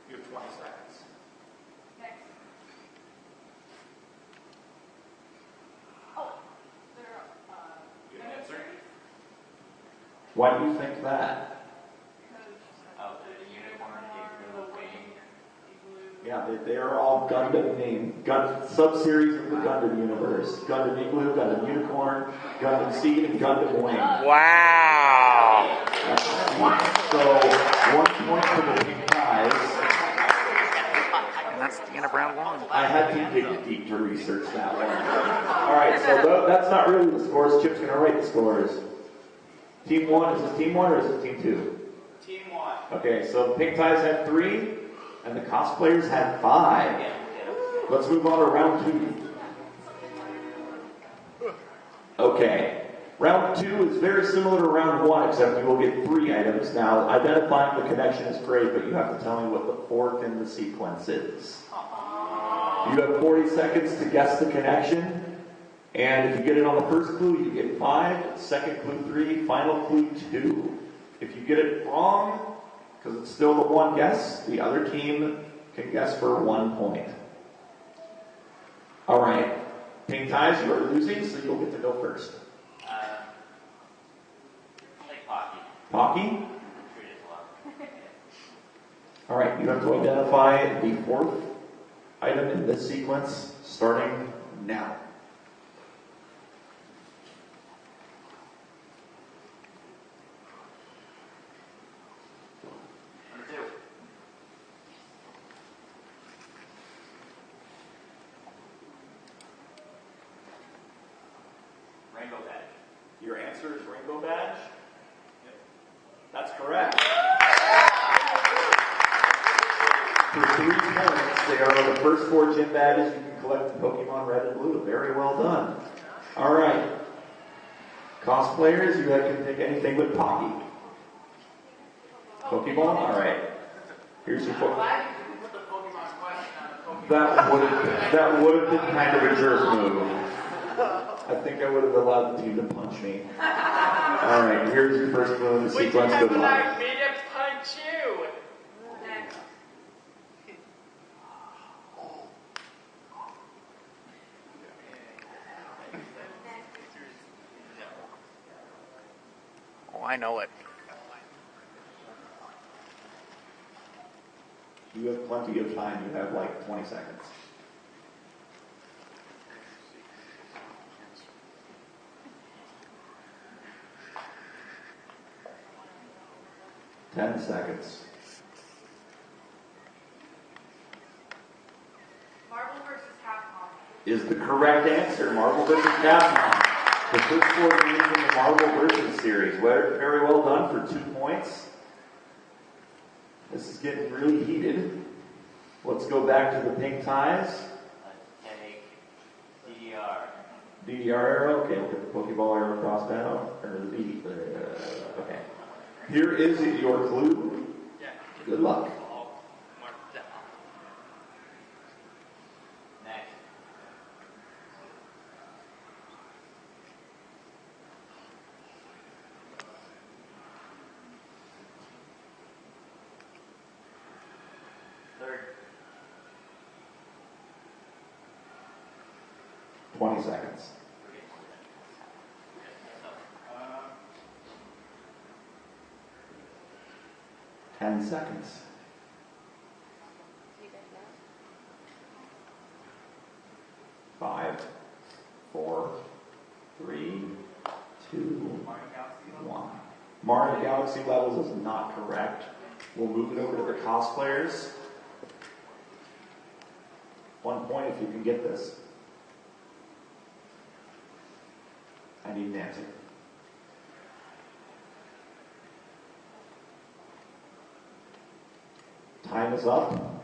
You have 20 seconds. Next. Oh, there are, You have an answer? Why do you think that? Yeah, they are all Gundam named. Sub-series of the Gundam universe. Gundam Igloo, Gundam Unicorn, Gundam Seed, and Gundam Wing. Wow. So, 1 point for the Pink Ties. And that's the end of round 1. I had to dig deep to research that one. Alright, so that's not really the scores. Chip's going to write the scores. Team 1, is this Team 1 or is it Team 2? Team 1. Okay, so Pink Ties had 3, and the cosplayers had 5. Let's move on to round 2. Okay, round 2 is very similar to round 1, except you will get 3 items. Now, identifying the connection is great, but you have to tell me what the fork in the sequence is. You have 40 seconds to guess the connection. And if you get it on the first clue, you get 5, second clue 3, final clue 2. If you get it wrong, because it's still the one guess, the other team can guess for 1 point. All right, Pink Ties, you are losing, so you'll get to go first. Like Pocky. Pocky? All right, you have to identify the 4th item in this sequence, starting now. Rainbow badge. Your answer is Rainbow Badge? Yep. That's correct. For 3 points, they are the first 4 gym badges you can collect in Pokemon Red and Blue. Very well done. All right. Cosplayers, you can pick anything but Pocky. Pokeball? All right. Here's your Pokemon. That would have been kind of a jerk move. I think I would have allowed the team to punch me. All right, here's your first clue in the sequence. Good luck. Me to punch you. Next. Oh, I know it. You have plenty of time. You have like 20 seconds. Ten seconds. Marvel versus Capcom. Is the correct answer. Marvel vs. Capcom. The first 4 games in the Marvel vs. series. Very well done for 2 points. This is getting really heated. Let's go back to the Pink Ties. Let's take DDR. DDR arrow. Okay, we'll get the Pokeball arrow crossed out. Okay. Here is your clue. Good luck. Next. Third. 20 seconds. 10 seconds. 5, 4, 3, 2, 1. Mario Galaxy levels is not correct. We'll move it over to the cosplayers. 1 point if you can get this. I need an answer. Time is up.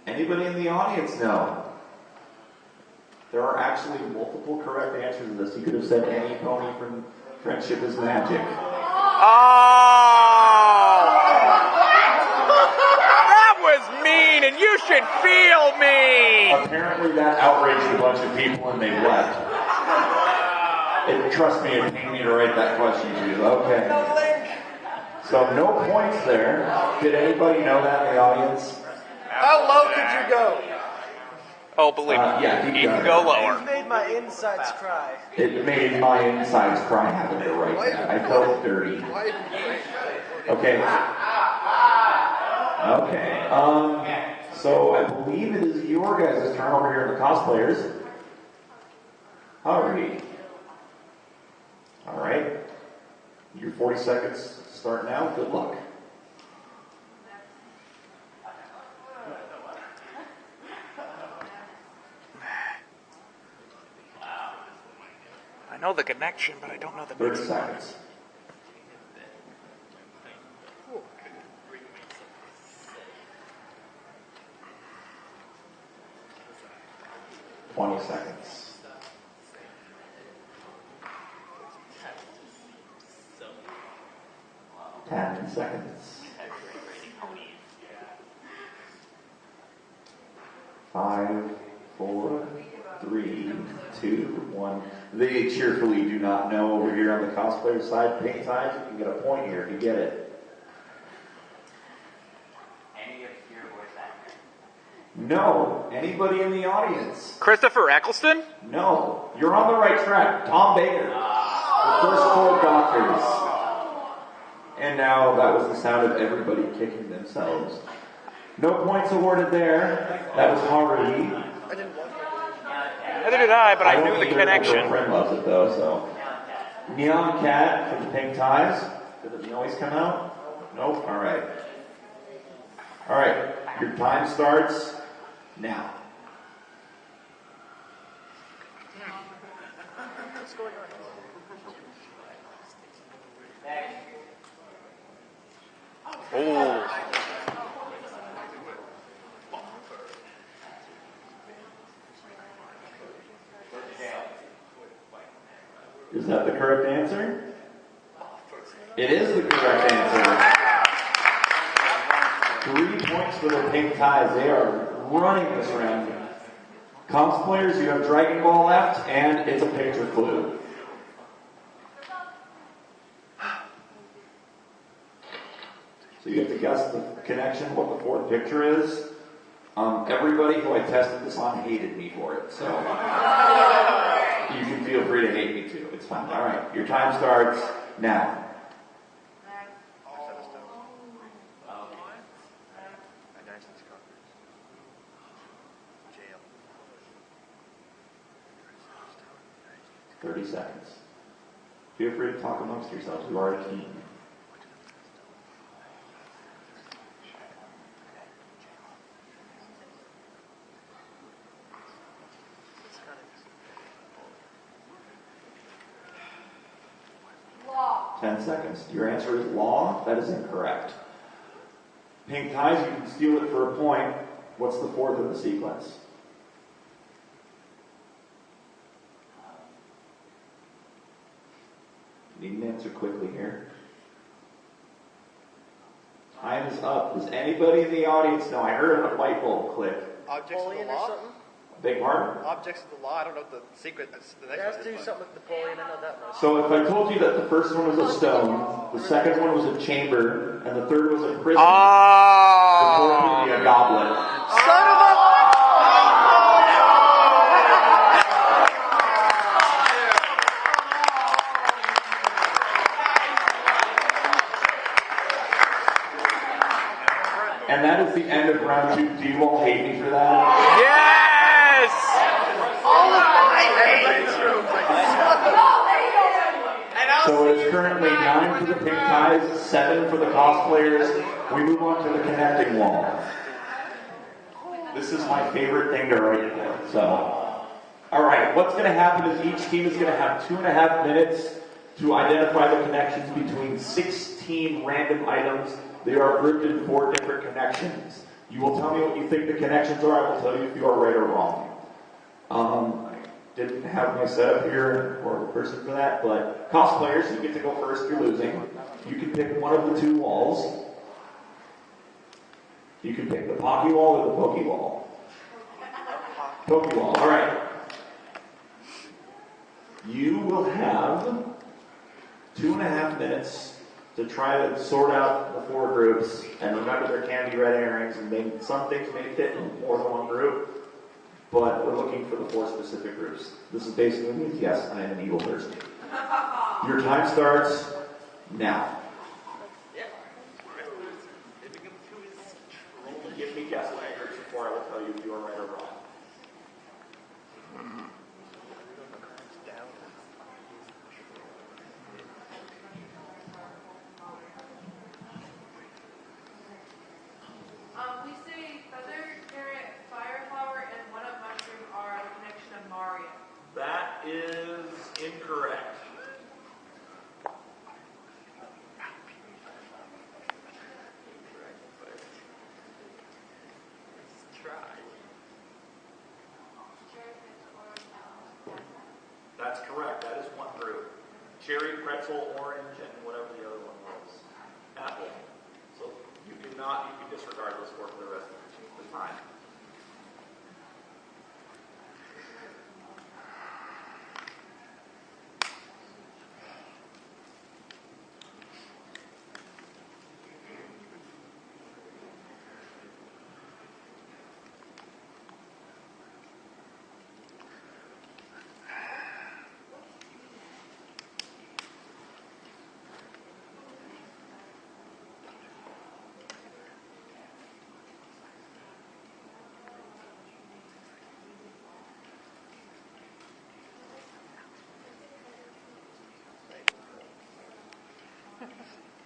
Anybody in the audience know? There are actually multiple correct answers to this. You could have said any pony from Friendship is Magic. Oh! That was mean, and you should feel me! Apparently that outraged a bunch of people and they left. Trust me, it pained me to write that question to you. Okay. So no points there. Did anybody know that in the audience? How low could you go? Oh, believe me, Yeah, you can go lower. You've made my insides cry. It made my insides cry having to write that. I felt dirty. Okay. Okay. So I believe it is your guys' turn over here in the cosplayers. Alright. Alright. Your 40 seconds start now. Good luck. I know the connection, but I don't know the 30 mix. seconds. Seconds. 10 seconds. 5, 4, 3, 2, 1. They cheerfully do not know over here on the cosplayer side. Paint times, you can get a point here if you get it. No. Anybody in the audience? Christopher Eccleston? No. You're on the right track. Tom Baker. The first 4 doctors. And now that was the sound of everybody kicking themselves. No points awarded there. That was Haruhi. Neither did I, but I knew the My connection. girlfriend loves it though, so. Neon Cat for the pink ties. Did the noise come out? Nope. Alright. Alright. Your time starts now. Oh. Is that the correct answer? It is the correct answer. 3 points for the pink ties. They are running this round. Cosplayers, you have Dragon Ball left, and it's a picture clue. So you have to guess the connection, what the 4th picture is. Everybody who I tested this on hated me for it, so you can feel free to hate me too. It's fine. All right, your time starts now. $30 seconds. Feel free to talk amongst yourselves. You are a team. Law. 10 seconds. Your answer is law. That is incorrect. Pink ties, you can steal it for a point. What's the 4th in the sequence? Need an answer quickly here. Time is up. Does anybody in the audience know? I heard a light bulb click. Objects of the law? Big pardon? Objects of the law. I don't know the secret. The next Let's one do is something with Napoleon. I know that much. So if I told you that the first one was a stone, the second one was a chamber, and the third was a prison, the fourth would be a goblet. Son of a... And that is the end of round 2. Do you all hate me for that? Yes! So it is currently 9 for the pink ties, 7 for the cosplayers. We move on to the connecting wall. This is my favorite thing to write for. So, all right, what's going to happen is each team is going to have 2.5 minutes to identify the connections between 16 random items. They are grouped in 4 different connections. You will tell me what you think the connections are. I will tell you if you are right or wrong. I didn't have my setup here or a person for that, but cosplayers, you get to go first. You're losing. You can pick one of the 2 walls. You can pick the Pocky wall or the Pokey wall. Pokey wall. All right. You will have 2.5 minutes to try to sort out the 4 groups, and remember they're candy red herrings, and some things may fit in more than one group, but we're looking for the 4 specific groups. This is basically means, yes, I am an evil person. Your time starts now. Give me guess language before I will tell you if you are right or wrong. We say feather, carrot, fire flower, and one-up mushroom are the connection of Mario. That is incorrect. That's correct. That is one group. Cherry, pretzel, orange, and whatever the other one was. Apple. So you can disregard those 4 for the rest of the time.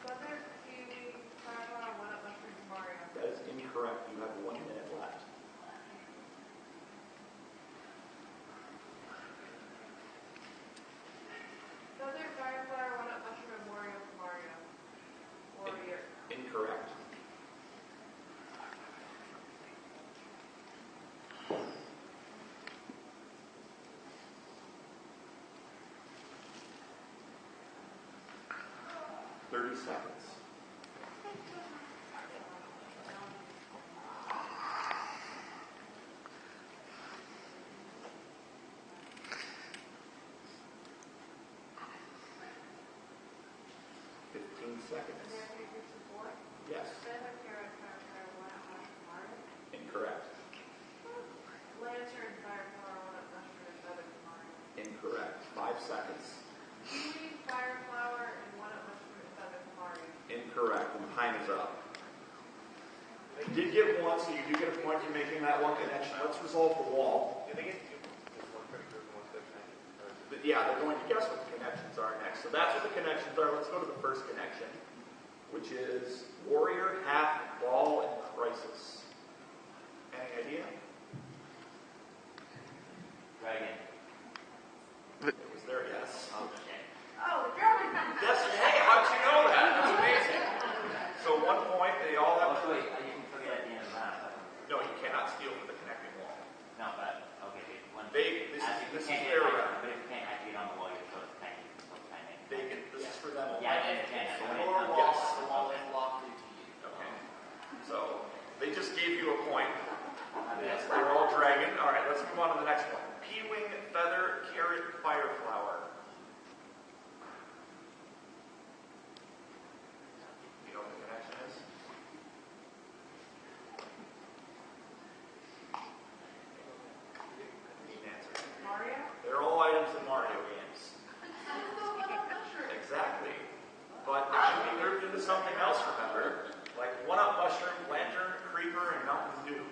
Feather, kiwi, fire flower, one-up mushroom, Mario. That is incorrect. You have 1 minute left. Feather, fire flower, one-up mushroom, and Mario. Warrior. Incorrect. Seconds. Seconds. Yes. Incorrect. Lantern, fire flower, one-up mushroom, and feather, Mario. Incorrect. 5 seconds. Kiwi, fire flower, and one-up mushroom, and feather, Mario. Incorrect. And time is up. You did get 1, so you do get a point for making that 1 connection. Let's resolve the wall. Do they get just 1 picture and 1 connection? But yeah, they're going to guess what the connections are next. So that's what the connections are. Let's go to the first connection, which is warrior, half, ball, and crisis. Any idea? Dragon. It was there, yes. Okay. Oh, the German. Yes, hey, how'd you know that? That's amazing. So 1 point, they all have... Oh, wait, you can forget at the end of the round. No, you cannot steal from the connecting wall. No, but, okay, one. This you is can't their get round. But if you can't actually get on the wall, you're supposed to kind of. This is for them. Yeah, I understand that. So but your it's- wall, yes. the wall is locked into you. Okay. So they just gave you a point. Yes. They're all dragon. All right, let's move move on to the next one. Pea-wing, feather, carrot, fire flower. You know what the connection is? Need an answer. Mario? They're all items in Mario games. Exactly. But they can be grouped into something else, remember? Like one-up mushroom, lantern, creeper, and Mountain Dew.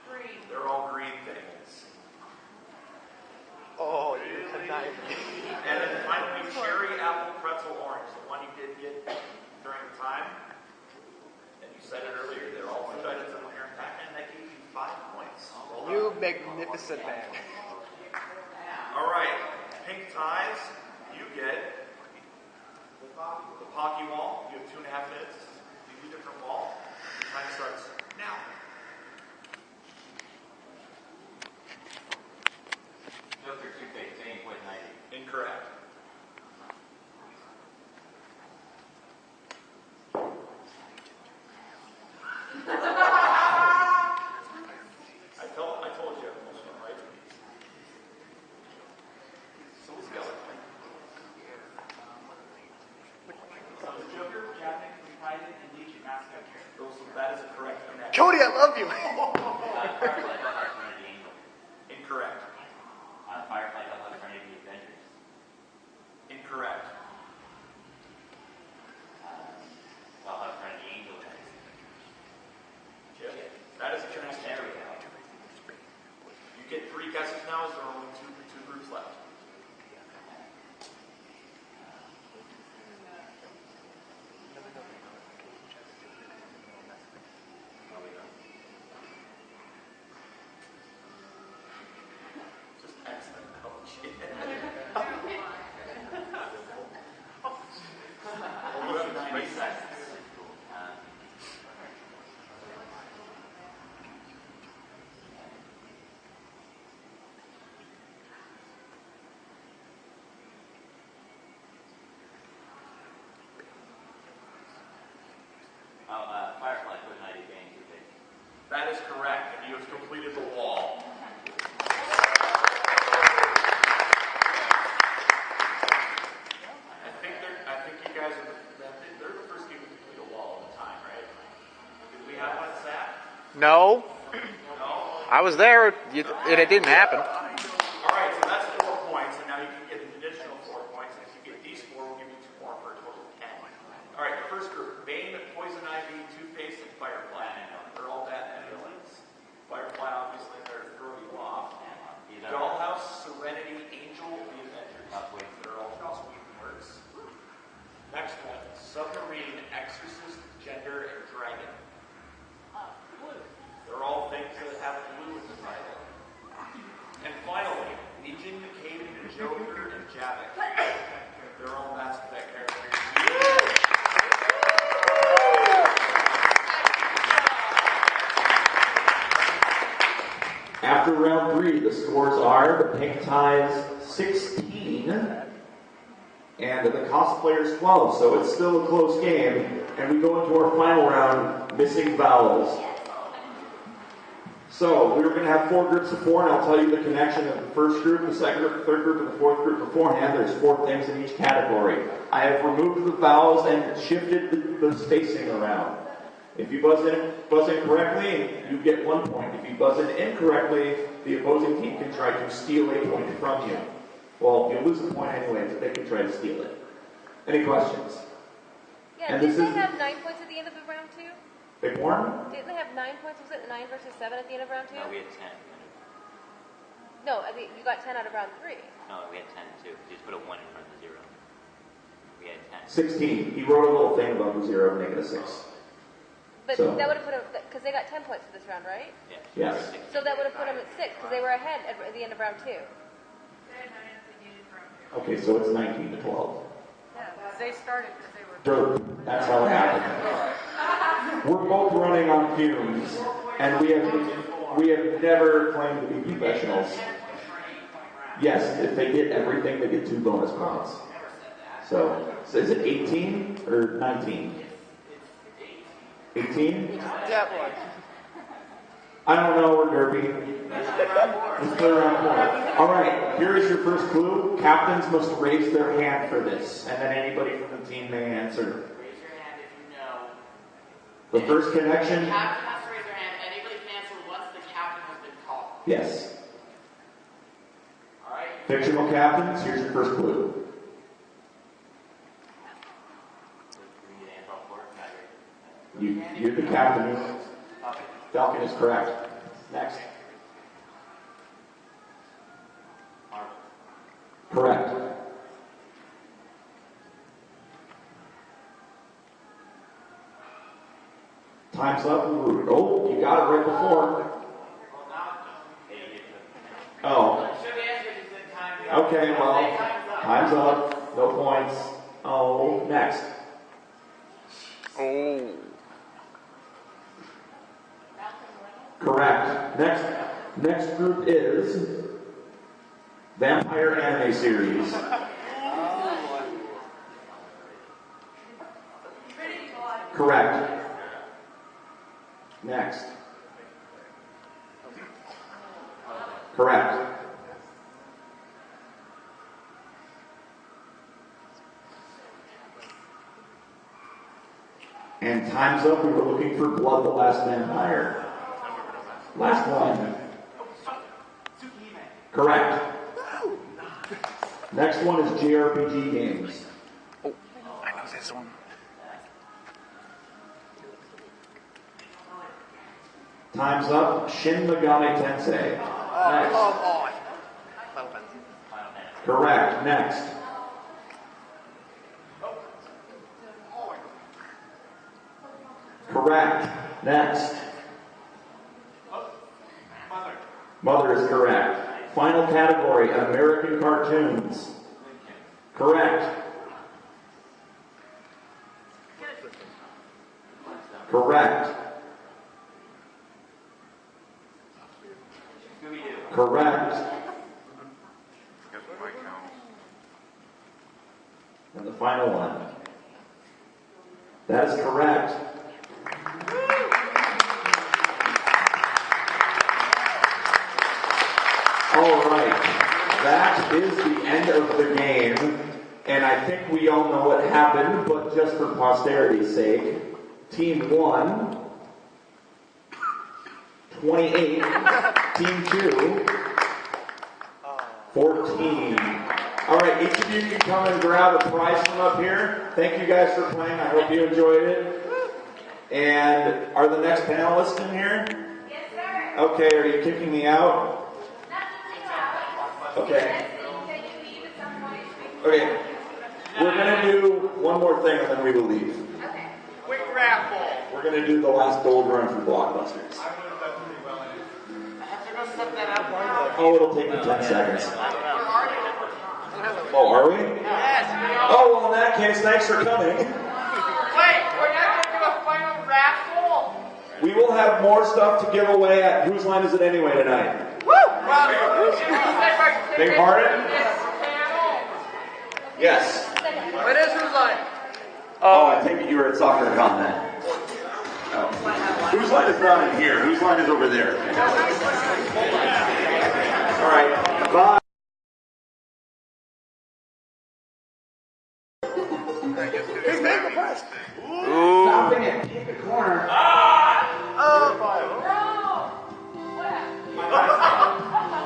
Green. They're all green things. Oh, you connived. And then finally, cherry, apple, pretzel, orange. The one you did get during the time. And you said it earlier, they're all food items in Iron Pac-Man. That gave you 5 points. Well done. You magnificent man. All right, pink ties, you get the Pocky wall. You have 2.5 minutes to do a different wall. Time starts now. Joker, toothpaste, saying poison ivy. Incorrect. I told you most of them right. So let's go. So the Joker, Japanese, Titan, and Legion mascot character. That is a correct connection. Cody, I love you. Firefly, Bellhawk, Serenity, Angel. Incorrect. Firefly, Bellhawk, Serenity, Adventures. Incorrect. Bellhawk, Serenity, Angel. Chip. That is a connection. There we go. You get 3 guesses now, as there are only two groups left. Just excellent. You have 90 seconds. Firefly, poison ivy, saying toothpaste. That is correct, and you have completed the wall. I think you guys are they're the first people to complete a wall all the time, right? Did we have one at SAT? No, No? I was there. It didn't happen. All right, so that's 4 points, and now you can get an additional 4 points. And if you get these 4, we'll give you 2 more for a total of 10. All right, the first group: Bane, Poison Ivy, Two-Face, and Firefly. They're all Batman villains. Firefly, obviously, there to throw you off. Dollhouse, Serenity, Angel, the Avengers. They're all cross-weaving words. Next one: Submarine, Exorcist, Gender, and Dragon. They're all things that have blue in the title. And finally, Legion, Cade, Joker, and Javik. They're all Mass Effect characters. After round 3, the scores are the pink ties 16 and the cosplayers 12, so it's still a close game. And we go into our final round, missing vowels. So we were going to have 4 groups of 4, and I'll tell you the connection of the first group, the second group, the third group, and the fourth group beforehand. There's 4 things in each category. I have removed the vowels and shifted the spacing around. If you buzz in correctly, you get 1 point. If you buzz in incorrectly, the opposing team can try to steal a point from you. Well, you'll lose a point anyways, but they can try to steal it. Any questions? Yeah, And didn't this they is- have 9 points at the end of the round 2? Big Warren? Didn't they have 9 points? Was it 9 versus 7 at the end of round 2? No, we had 10. No, I mean, you got 10 out of round 3. No, we had 10 too. You just put a 1 in front of the 0. We had 10. 16. He wrote a little thing above the 0 to make it a 6. But So- that would have put them, because they got 10 points for this round, right? Yeah. Yes. So that would have put them at 6, because they were ahead at the end of round 2. They had 9 at the beginning of round 2. Okay, so it's 19 to 12. Yeah, they started because they were. Dirt. That's how it happened. We're both running on fumes, and we have never claimed to be professionals. Yes, if they get everything, they get 2 bonus points. So is it 18 or 19? 18? That one. I don't know, we're derpy. Let's play around four. All right, here is your first clue. Captains must raise their hand for this, and then anybody from the team may answer. Raise your hand if you know. The first connection. The captain has to raise their hand. Anybody can answer once the captain has been called. Yes. All right. Fictional captains, here's your first clue. You're the captain. Falcon is correct. Next. Correct. Time's up. Oh, you got it right before. Oh. Okay, well, time's up. No points. Oh, next. Oh. Correct. Next group is vampire anime series. Correct. Next. Correct. And time's up. We were looking for Blood the Last Vampire. Last one. Correct. Next one is JRPG games. Oh, I know this one. Time's up. Shin Megami Tensei. Next. Correct. Next. Correct. Next. Mother is correct. Final category, American cartoons. Correct. Correct. Correct. And the final one. That is correct. All right, that is the end of the game, and I think we all know what happened, but just for posterity's sake, Team 1, 28, Team 2, 14. All right, each of you can come and grab a prize from up here. Thank you guys for playing. I hope you enjoyed it. And are the next panelists in here? Yes, sir. Okay, are you kicking me out? Okay. Okay. We're going to do one more thing and then we will leave. Okay. Quick raffle. We're going to do the last gold run for Blockbusters. I would have done pretty well in it. I have to go set that up now. Oh, it'll take me 10 seconds. We're already over time. Oh, are we? Yes, we are. Oh, well, in that case, thanks for coming. Wait, we're not going to do a final raffle? We will have more stuff to give away at Whose Line Is It Anyway tonight? Woo! Well, should we say by Big Pardon? this panel? Yes. What is whose line? Oh, I take it you were at SoccerCon then. Oh. Whose line is not in here? Whose line is over there? All right. Bye. He's made the press. Stopping it. Pick a corner.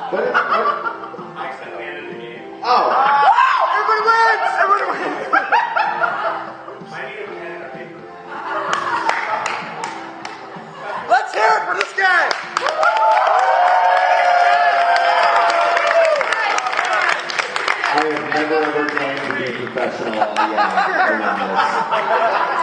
What? I accidentally ended the game. Oh. Everybody wins! Everybody wins! I need a pen and a paper. Let's hear it for this guy! I have never ever claimed to be a professional. Yeah, around this.